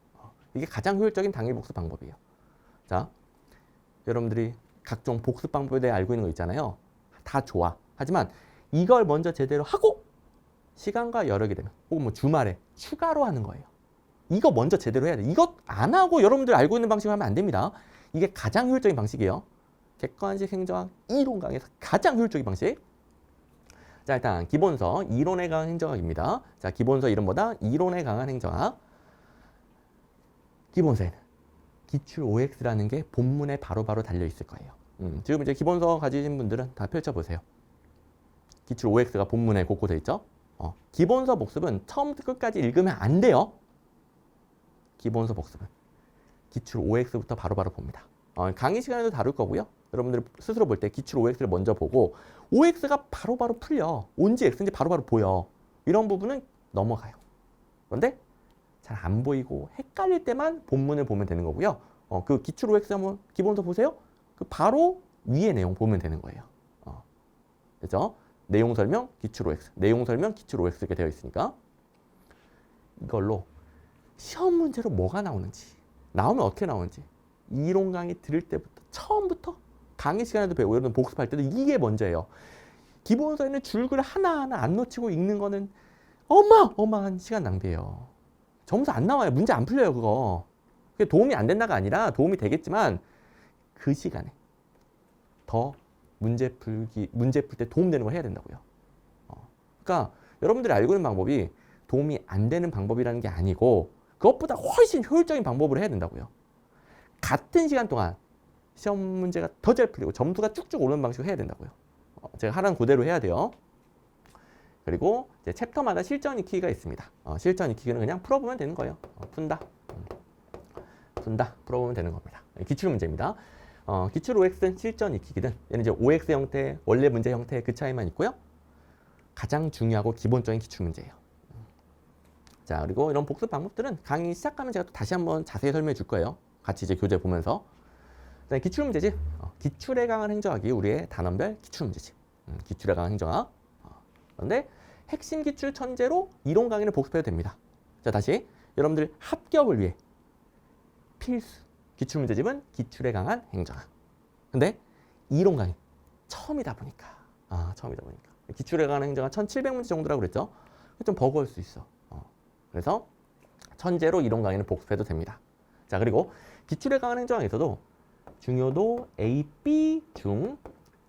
이게 가장 효율적인 당일 복습 방법이에요. 자, 여러분들이 각종 복습 방법에 대해 알고 있는 거 있잖아요. 다 좋아. 하지만 이걸 먼저 제대로 하고 시간과 여력이 되면 혹은 주말에 추가로 하는 거예요. 이거 먼저 제대로 해야 돼. 이거 안 하고 여러분들 알고 있는 방식으로 하면 안 됩니다. 이게 가장 효율적인 방식이에요. 객관식 행정학 이론 강의에서 가장 효율적인 방식. 자, 일단 기본서 이론에 강한 행정학입니다. 자, 기본서 이름보다 이론에 강한 행정학. 기본서에는 기출 OX라는 게 본문에 바로바로 달려 있을 거예요. 지금 이제 기본서 가지신 분들은 다 펼쳐보세요. 기출 OX가 본문에 곳곳 돼 있죠. 기본서 복습은 처음부터 끝까지 읽으면 안 돼요. 기본서 복습은 기출 OX부터 바로바로 봅니다. 강의 시간에도 다룰 거고요. 여러분들 스스로 볼 때 기출 OX를 먼저 보고 OX가 바로바로 풀려. 온지 X인지 바로바로 보여. 이런 부분은 넘어가요. 그런데 잘 안 보이고 헷갈릴 때만 본문을 보면 되는 거고요. 그 기출 OX 한번 기본서 보세요. 그 바로 위에 내용 보면 되는 거예요. 그죠? 내용 설명, 기출 OX, 내용 설명, 기출 OX 이렇게 되어 있으니까 이걸로 시험 문제로 뭐가 나오는지, 나오면 어떻게 나오는지 이론 강의 들을 때부터 처음부터 강의 시간에도 배우고 여러분 복습할 때도 이게 먼저예요. 기본서에는 줄글 하나하나 안 놓치고 읽는 거는 어마어마한 시간 낭비예요. 점수 안 나와요. 문제 안 풀려요, 그거. 그게 도움이 안 된다가 아니라 도움이 되겠지만 그 시간에 더 문제 풀 때 도움되는 걸 해야 된다고요. 그러니까 여러분들이 알고 있는 방법이 도움이 안 되는 방법이라는 게 아니고 그것보다 훨씬 효율적인 방법으로 해야 된다고요. 같은 시간 동안 시험 문제가 더 잘 풀리고 점수가 쭉쭉 오르는 방식으로 해야 된다고요. 제가 하라는 그대로 해야 돼요. 그리고 이제 챕터마다 실전 익히기가 있습니다. 실전 익히기는 그냥 풀어보면 되는 거예요. 푼다, 풀어보면 되는 겁니다. 기출 문제입니다. 기출 OX는 실전 익히기든 얘는 이제 OX 형태, 원래 문제 형태 그 차이만 있고요. 가장 중요하고 기본적인 기출 문제예요. 자, 그리고 이런 복습 방법들은 강의 시작하면 제가 또 다시 한번 자세히 설명해 줄 거예요. 같이 이제 교재 보면서. 기출 문제집. 기출에 강한 행정학이 우리의 단원별 기출 문제집. 기출에 강한 행정학. 그런데 핵심 기출 천재로 이론 강의를 복습해도 됩니다. 자, 다시 여러분들 합격을 위해 필수 기출 문제집은 기출에 강한 행정학. 근데 이론 강의 처음이다 보니까 기출에 강한 행정학 1700문제 정도라고 그랬죠. 좀 버거울 수 있어. 그래서 천재로 이론 강의는 복습해도 됩니다. 자, 그리고 기출에 강한 행정학에서도 중요도 A, B 중,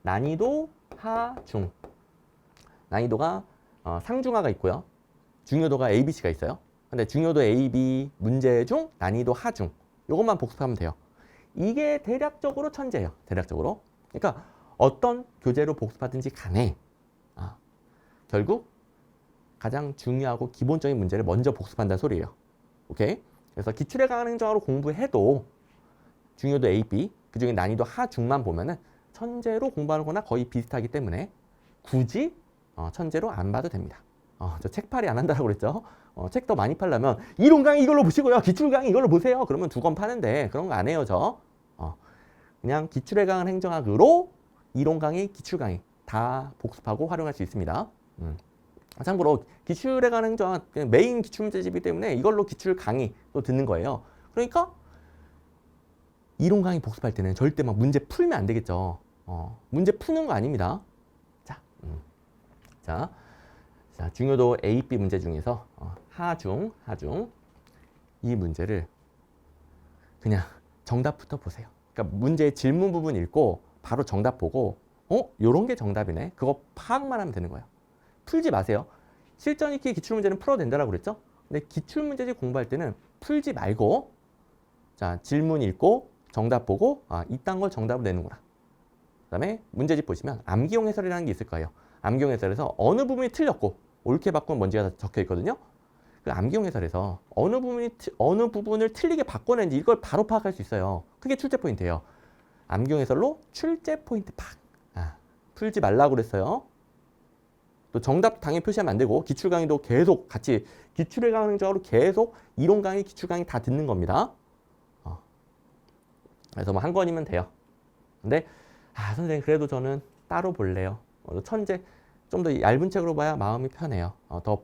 난이도 하 중. 난이도가 상중하가 있고요. 중요도가 A, B, C가 있어요. 근데 중요도 A, B 문제 중 난이도 하 중 요것만 복습하면 돼요. 이게 대략적으로 천재예요. 대략적으로. 그러니까 어떤 교재로 복습하든지 간에 결국 가장 중요하고 기본적인 문제를 먼저 복습한다는 소리예요. 오케이? 그래서 기출에 강한 행정학으로 공부해도 중요도 A, B 그중에 난이도 하 중만 보면은 천재로 공부하는 거나 거의 비슷하기 때문에 굳이 천재로 안 봐도 됩니다. 저 책팔이 안 한다고 그랬죠? 책 더 많이 팔려면 이론 강의 이걸로 보시고요. 기출 강의 이걸로 보세요. 그러면 2권 파는데 그런 거 안 해요, 저. 그냥 기출에 강한 행정학으로 이론 강의, 기출 강의 다 복습하고 활용할 수 있습니다. 참고로 기출에 관한 행정학 메인 기출 문제집이기 때문에 이걸로 기출 강의 또 듣는 거예요. 그러니까 이론 강의 복습할 때는 절대 막 문제 풀면 안 되겠죠. 문제 푸는 거 아닙니다. 자, 중요도 A, B 문제 중에서 하중 이 문제를 그냥 정답부터 보세요. 그러니까 문제의 질문 부분 읽고 바로 정답 보고 요런 게 정답이네. 그거 파악만 하면 되는 거예요. 풀지 마세요. 실전 익히 기출문제는 풀어도 된다고 그랬죠? 근데 기출문제집 공부할 때는 풀지 말고 자 질문 읽고 정답 보고 이딴 걸 정답으로 내는구나. 그 다음에 문제집 보시면 암기용 해설이라는 게 있을 거예요. 암기용 해설에서 어느 부분이 틀렸고 옳게 바꾼 뭔지가 적혀 있거든요. 그 암기용 해설에서 어느 부분을 틀리게 바꿔낸지 이걸 바로 파악할 수 있어요. 그게 출제 포인트예요. 암기용 해설로 출제 포인트 파악. 풀지 말라고 그랬어요. 또 정답 당연히 표시하면 안 되고 기출 강의도 계속 같이 기출에 강한 행정학으로 계속 이론 강의, 기출 강의 다 듣는 겁니다. 그래서 뭐 한 권이면 돼요. 근데 선생님 그래도 저는 따로 볼래요. 천재 좀 더 얇은 책으로 봐야 마음이 편해요. 더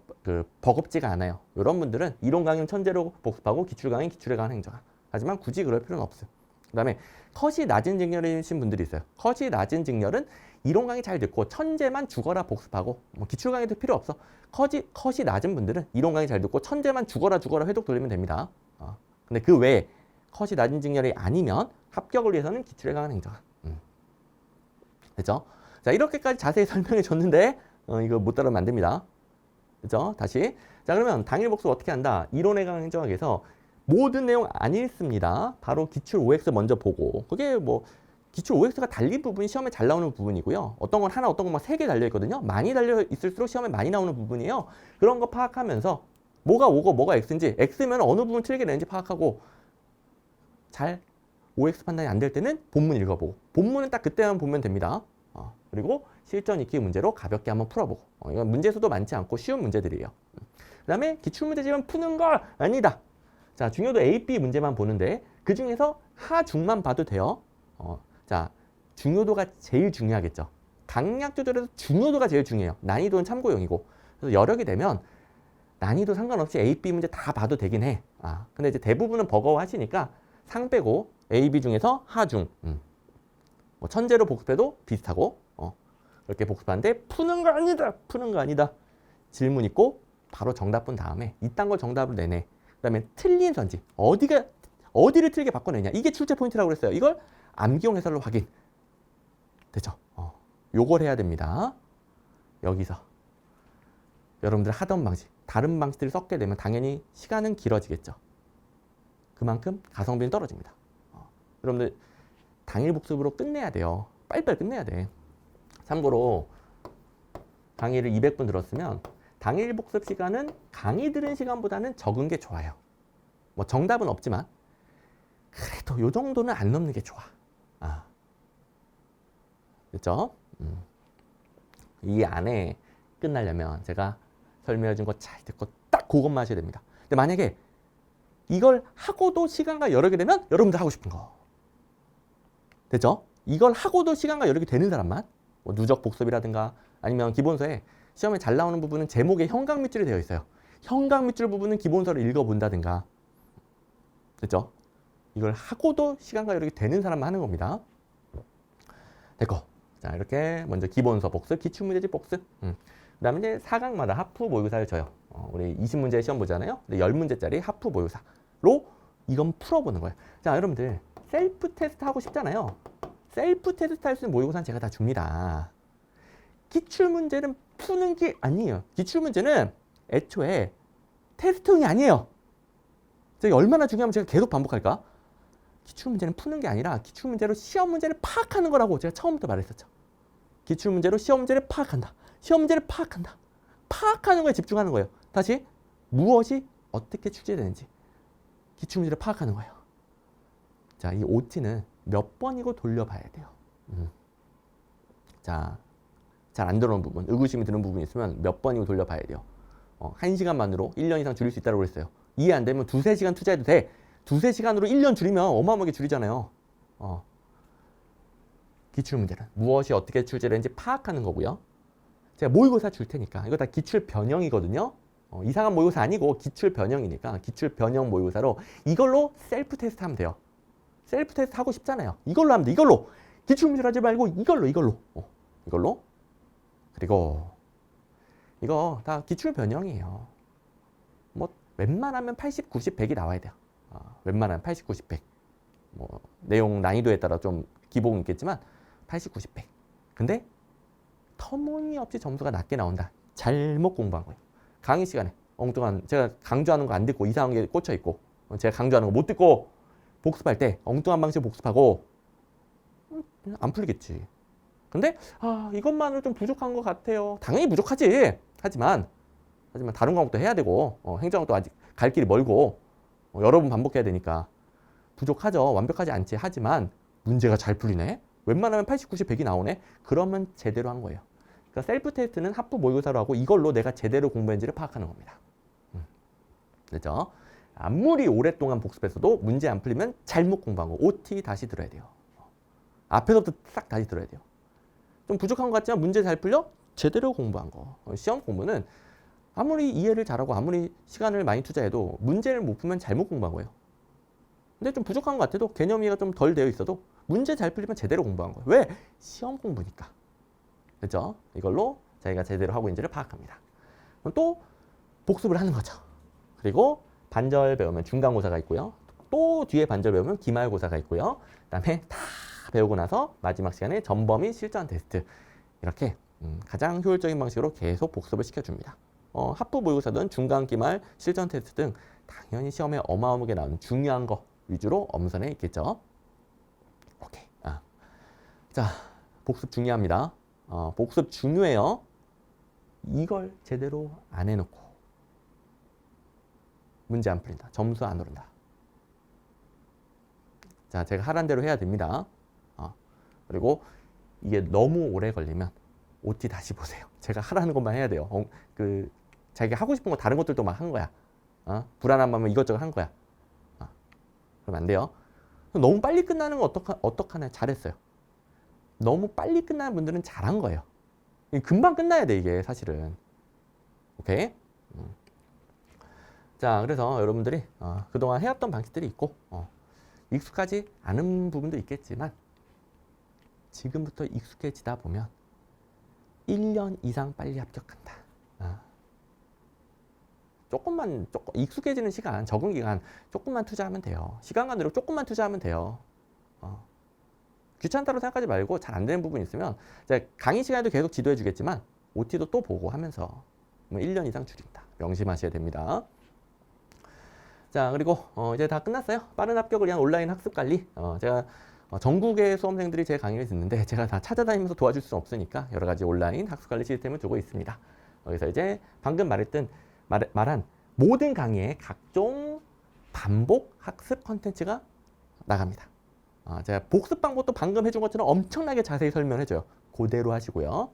버겁지가 않아요. 이런 분들은 이론 강의는 천재로 복습하고 기출 강의, 기출에 관한 행정학. 하지만 굳이 그럴 필요는 없어요. 그 다음에 컷이 낮은 직렬이신 분들이 있어요. 컷이 낮은 직렬은 이론 강의 잘 듣고 천재만 죽어라 복습하고 뭐 기출 강의도 필요 없어. 컷이 낮은 분들은 이론 강의 잘 듣고 천재만 죽어라 회독 돌리면 됩니다. 근데 그 외에 컷이 낮은 직렬이 아니면 합격을 위해서는 기출에 강한 행정학. 됐죠? 자 이렇게까지 자세히 설명해 줬는데 이거 못 따르면 안 됩니다. 그죠? 다시 자 그러면 당일 복습 어떻게 한다? 이론에 강한 행정학에서 모든 내용 안 읽습니다. 바로 기출 OX 먼저 보고 그게 뭐 기출 OX가 달린 부분이 시험에 잘 나오는 부분이고요. 어떤 건 하나, 어떤 건 막 3개 달려 있거든요. 많이 달려 있을수록 시험에 많이 나오는 부분이에요. 그런 거 파악하면서 뭐가 O고 뭐가 X인지 X면 어느 부분 틀리게 되는지 파악하고 잘 OX 판단이 안 될 때는 본문 읽어보고 본문은 딱 그때만 보면 됩니다. 그리고 실전 익히 문제로 가볍게 한번 풀어보고 이건 문제수도 많지 않고 쉬운 문제들이에요. 그 다음에 기출문제집은 푸는 거 아니다. 자 중요도 A, B 문제만 보는데 그 중에서 하중만 봐도 돼요. 자 중요도가 제일 중요하겠죠. 강약 조절에서 중요도가 제일 중요해요. 난이도는 참고용이고 그래서 여력이 되면 난이도 상관없이 A, B 문제 다 봐도 되긴 해. 근데 이제 대부분은 버거워하시니까 상 빼고 A, B 중에서 하중 뭐 천재로 복습해도 비슷하고 그렇게 복습하는데 푸는 거 아니다. 질문 있고 바로 정답 본 다음에 이딴 걸 정답으로 내네. 그 다음에 틀린 선지 어디를 틀리게 바꿔내냐 이게 출제 포인트라고 그랬어요. 이걸 암기용 해설로 확인 되죠. 요걸 해야 됩니다. 여기서 여러분들 하던 방식 다른 방식들을 섞게 되면 당연히 시간은 길어지겠죠. 그만큼 가성비는 떨어집니다. 여러분들 당일 복습으로 끝내야 돼요. 빨리빨리 끝내야 돼. 참고로 강의를 200분 들었으면 당일 복습 시간은 강의 들은 시간보다는 적은 게 좋아요. 뭐 정답은 없지만 그래도 요 정도는 안 넘는 게 좋아. 됐죠? 이 안에 끝나려면 제가 설명해 준 거 잘 듣고 딱 그것만 하셔야 됩니다. 근데 만약에 이걸 하고도 시간과 여력이 되면 여러분들 하고 싶은 거. 됐죠? 이걸 하고도 시간과 여력이 되는 사람만 뭐 누적 복습이라든가 아니면 기본서에 시험에 잘 나오는 부분은 제목에 형광 밑줄이 되어 있어요. 형광 밑줄 부분은 기본서를 읽어본다든가. 됐죠? 이걸 하고도 시간과 여력이 되는 사람만 하는 겁니다. 됐고. 자, 이렇게 먼저 기본서 복습, 기출문제집 복습. 그 다음에 이제 4강마다 하프 모의고사를 줘요. 우리 20문제 시험 보잖아요. 근데 10문제짜리 하프 모의고사로 이건 풀어보는 거예요. 자, 여러분들 셀프 테스트 하고 싶잖아요. 셀프 테스트 할 수 있는 모의고사는 제가 다 줍니다. 기출문제는 푸는 게 아니에요. 기출문제는 애초에 테스트형이 아니에요. 제가 얼마나 중요하면 제가 계속 반복할까? 기출문제는 푸는 게 아니라 기출문제로 시험 문제를 파악하는 거라고 제가 처음부터 말했었죠. 기출문제로 시험 문제를 파악한다. 시험 문제를 파악한다. 파악하는 거에 집중하는 거예요. 다시 무엇이 어떻게 출제되는지 기출문제를 파악하는 거예요. 자, 이 OT는 몇 번이고 돌려봐야 돼요. 자, 잘 안 들어오는 부분, 의구심이 드는 부분이 있으면 몇 번이고 돌려봐야 돼요. 1시간만으로 1년 이상 줄일 수 있다고 그랬어요. 이해 안 되면 2-3시간 투자해도 돼. 2-3시간으로 1년 줄이면 어마어마하게 줄이잖아요. 기출문제는 무엇이 어떻게 출제되는지 파악하는 거고요. 제가 모의고사 줄 테니까 이거 다 기출 변형이거든요. 이상한 모의고사 아니고 기출 변형이니까 기출 변형 모의고사로 이걸로 셀프 테스트 하면 돼요. 셀프 테스트 하고 싶잖아요. 이걸로 하면 돼. 이걸로. 기출문제를 하지 말고 이걸로. 이걸로. 그리고 이거 다 기출 변형이에요. 뭐 웬만하면 80, 90, 100이 나와야 돼요. 웬만하면 80, 90, 100. 뭐 내용 난이도에 따라 좀 기복은 있겠지만 80, 90, 100. 근데 터무니없이 점수가 낮게 나온다. 잘못 공부한 거예요. 강의 시간에 엉뚱한 제가 강조하는 거 안 듣고 이상한 게 꽂혀 있고 제가 강조하는 거 못 듣고 복습할 때 엉뚱한 방식 복습하고 안 풀리겠지. 근데 이것만으로 좀 부족한 것 같아요. 당연히 부족하지. 하지만 다른 과목도 해야 되고 행정학도 아직 갈 길이 멀고 여러 번 반복해야 되니까 부족하죠. 완벽하지 않지. 하지만 문제가 잘 풀리네. 웬만하면 80, 90, 100이 나오네. 그러면 제대로 한 거예요. 그러니까 셀프 테스트는 합부 모의고사로 하고 이걸로 내가 제대로 공부했는지를 파악하는 겁니다. 그렇죠? 아무리 오랫동안 복습했어도 문제 안 풀리면 잘못 공부한 거. OT 다시 들어야 돼요. 앞에서부터 싹 다시 들어야 돼요. 좀 부족한 것 같지만 문제 잘 풀려? 제대로 공부한 거. 시험 공부는 아무리 이해를 잘하고 아무리 시간을 많이 투자해도 문제를 못 풀면 잘못 공부한 거예요. 근데 좀 부족한 것 같아도 개념 이해가 좀 덜 되어 있어도 문제 잘 풀리면 제대로 공부한 거예요. 왜? 시험 공부니까. 그렇죠? 이걸로 자기가 제대로 하고 있는지를 파악합니다. 그럼 또 복습을 하는 거죠. 그리고 반절 배우면 중간고사가 있고요. 또 뒤에 반절 배우면 기말고사가 있고요. 그다음에 다 배우고 나서 마지막 시간에 전범위 실전 테스트. 이렇게 가장 효율적인 방식으로 계속 복습을 시켜줍니다. 합부 모의고사든 중간, 기말, 실전 테스트 등 당연히 시험에 어마어마하게 나오는 중요한 거 위주로 엄선해 있겠죠. 오케이. 자, 복습 중요합니다. 복습 중요해요. 이걸 제대로 안 해놓고 문제 안 풀린다. 점수 안 오른다. 자, 제가 하란 대로 해야 됩니다. 그리고 이게 너무 오래 걸리면 OT 다시 보세요. 제가 하라는 것만 해야 돼요. 자기가 하고 싶은 거 다른 것들도 막 한 거야. 불안한 마음은 이것저것 한 거야. 그러면 안 돼요. 너무 빨리 끝나는 건 어떡하나 잘했어요. 너무 빨리 끝나는 분들은 잘한 거예요. 금방 끝나야 돼 이게 사실은. 오케이? 자, 그래서 여러분들이 그동안 해왔던 방식들이 있고 익숙하지 않은 부분도 있겠지만 지금부터 익숙해지다 보면 1년 이상 빨리 합격한다. 조금 익숙해지는 시간, 적응 기간 조금만 투자하면 돼요. 시간과 노력 조금만 투자하면 돼요. 귀찮다고 생각하지 말고 잘 안 되는 부분이 있으면 강의 시간에도 계속 지도해 주겠지만 OT도 또 보고 하면서 1년 이상 줄인다. 명심하셔야 됩니다. 자, 그리고 이제 다 끝났어요. 빠른 합격을 위한 온라인 학습 관리. 제가 전국의 수험생들이 제 강의를 듣는데 제가 다 찾아다니면서 도와줄 수는 없으니까 여러 가지 온라인 학습 관리 시스템을 두고 있습니다. 여기서 이제 방금 말한 모든 강의에 각종 반복 학습 컨텐츠가 나갑니다. 제가 복습 방법도 방금 해준 것처럼 엄청나게 자세히 설명해줘요. 그대로 하시고요.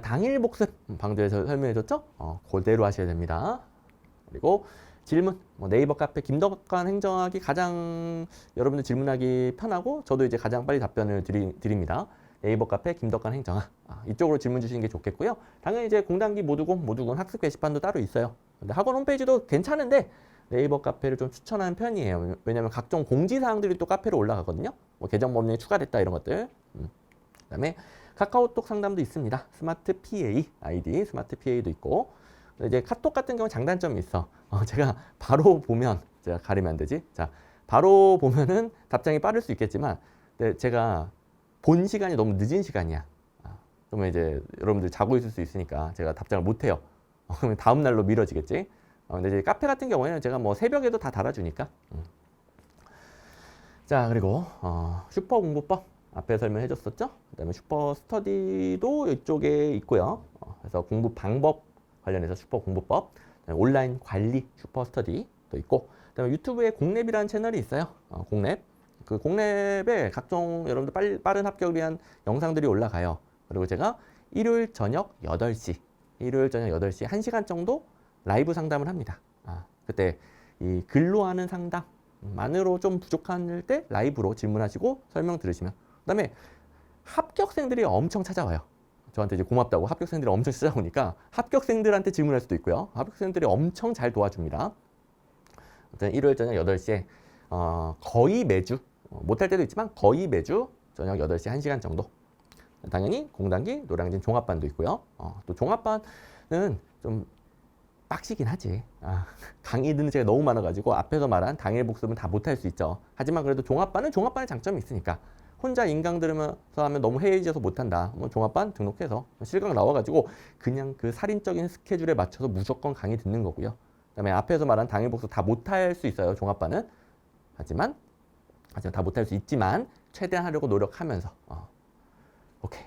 당일 복습 방금 설명해줬죠? 그대로 하셔야 됩니다. 그리고 질문, 네이버 카페 김덕관 행정학이 가장 여러분들 질문하기 편하고 저도 이제 가장 빨리 답변을 드립니다. 네이버 카페 김덕관 행정학 이쪽으로 질문 주시는 게 좋겠고요. 당연히 이제 공단기 모두군 학습 게시판도 따로 있어요. 근데 학원 홈페이지도 괜찮은데 네이버 카페를 좀 추천하는 편이에요. 왜냐하면 각종 공지사항들이 또 카페로 올라가거든요. 계정 법령이 추가됐다 이런 것들. 그다음에 카카오톡 상담도 있습니다. 스마트 PA 아이디 스마트 PA도 있고. 이제 카톡 같은 경우는 장단점이 있어. 제가 바로 보면 제가 가리면 안 되지. 자, 바로 보면은 답장이 빠를 수 있겠지만, 제가 본 시간이 너무 늦은 시간이야. 그러면 이제 여러분들 자고 있을 수 있으니까 제가 답장을 못 해요. 그러면 다음 날로 미뤄지겠지. 근데 이제 카페 같은 경우에는 제가 뭐 새벽에도 다 달아주니까. 자, 그리고 슈퍼 공부법 앞에 설명해 줬었죠. 그다음에 슈퍼 스터디도 이쪽에 있고요. 그래서 공부 방법 관련해서 슈퍼 공부법, 그다음에 온라인 관리 슈퍼 스터디도 있고, 그다음에 유튜브에 공랩이라는 채널이 있어요. 공랩. 그 공랩에 각종 여러분들 빠른 합격을 위한 영상들이 올라가요. 그리고 제가 일요일 저녁 8시, 1시간 정도 라이브 상담을 합니다. 그때 이 글로 하는 상담만으로 좀 부족할 때 라이브로 질문하시고 설명 들으시면, 그다음에 합격생들이 엄청 찾아와요. 저한테 이제 고맙다고 합격생들이 엄청 찾아오니까 합격생들한테 질문할 수도 있고요. 합격생들이 엄청 잘 도와줍니다. 아무튼 일요일 저녁 8시에 거의 매주, 못할 때도 있지만 거의 매주 저녁 8시 1시간 정도. 당연히 공단기, 노량진 종합반도 있고요. 또 종합반은 좀 빡시긴 하지. 강의 듣는 제가 너무 많아가지고 앞에서 말한 당일 복습은 다 못할 수 있죠. 하지만 그래도 종합반은 종합반의 장점이 있으니까, 혼자 인강 들으면서 하면 너무 해이해져서 못한다. 뭐 종합반 등록해서 실강 나와가지고 그냥 그 살인적인 스케줄에 맞춰서 무조건 강의 듣는 거고요. 그다음에 앞에서 말한 당일 복습 다 못할 수 있어요. 종합반은. 하지만 다 못할 수 있지만 최대한 하려고 노력하면서. 오케이.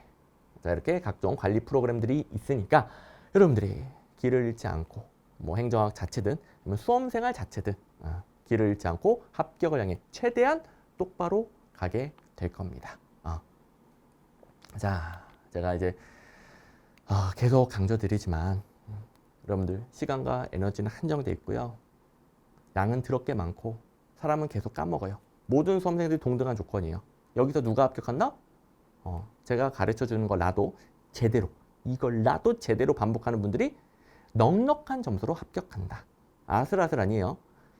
자, 이렇게 각종 관리 프로그램들이 있으니까 여러분들이 길을 잃지 않고, 뭐 행정학 자체든 수험생활 자체든 길을 잃지 않고 합격을 향해 최대한 똑바로 가게 될 겁니다. 자, 제가 이제 계속 강조드리지만 여러분들 시간과 에너지는 한정돼 있고요. 양은 더럽게 많고 사람은 계속 까먹어요. 모든 수험생들이 동등한 조건이에요. 여기서 누가 합격한다? 제가 가르쳐주는 걸 나도 제대로, 이걸 나도 제대로 반복하는 분들이 넉넉한 점수로 합격한다. 아슬아슬 아니에요.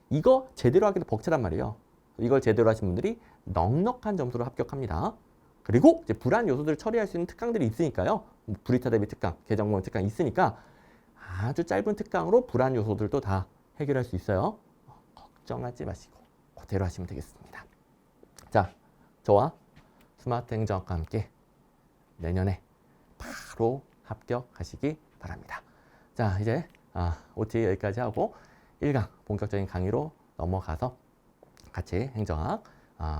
이거 제대로 하기도 벅차단 말이에요. 이걸 제대로 하신 분들이 넉넉한 점수로 합격합니다. 그리고 이제 불안 요소들을 처리할 수 있는 특강들이 있으니까요. 브리타 대비 특강, 개정본 특강 있으니까 아주 짧은 특강으로 불안 요소들도 다 해결할 수 있어요. 걱정하지 마시고 그대로 하시면 되겠습니다. 자, 저와 스마트 행정학과 함께 내년에 바로 합격하시기 바랍니다. 자, 이제 OT 여기까지 하고 1강 본격적인 강의로 넘어가서 같이 행정학,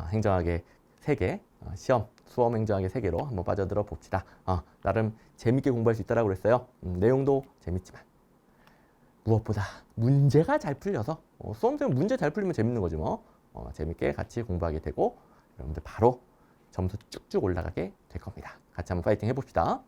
행정학의 세계, 시험, 수험 행정학의 세계로 한번 빠져들어 봅시다. 나름 재밌게 공부할 수 있다고 그랬어요. 내용도 재밌지만 무엇보다 문제가 잘 풀려서, 수험생은 문제 잘 풀리면 재밌는 거지 뭐. 재밌게 같이 공부하게 되고 여러분들 바로 점수 쭉쭉 올라가게 될 겁니다. 같이 한번 파이팅 해봅시다.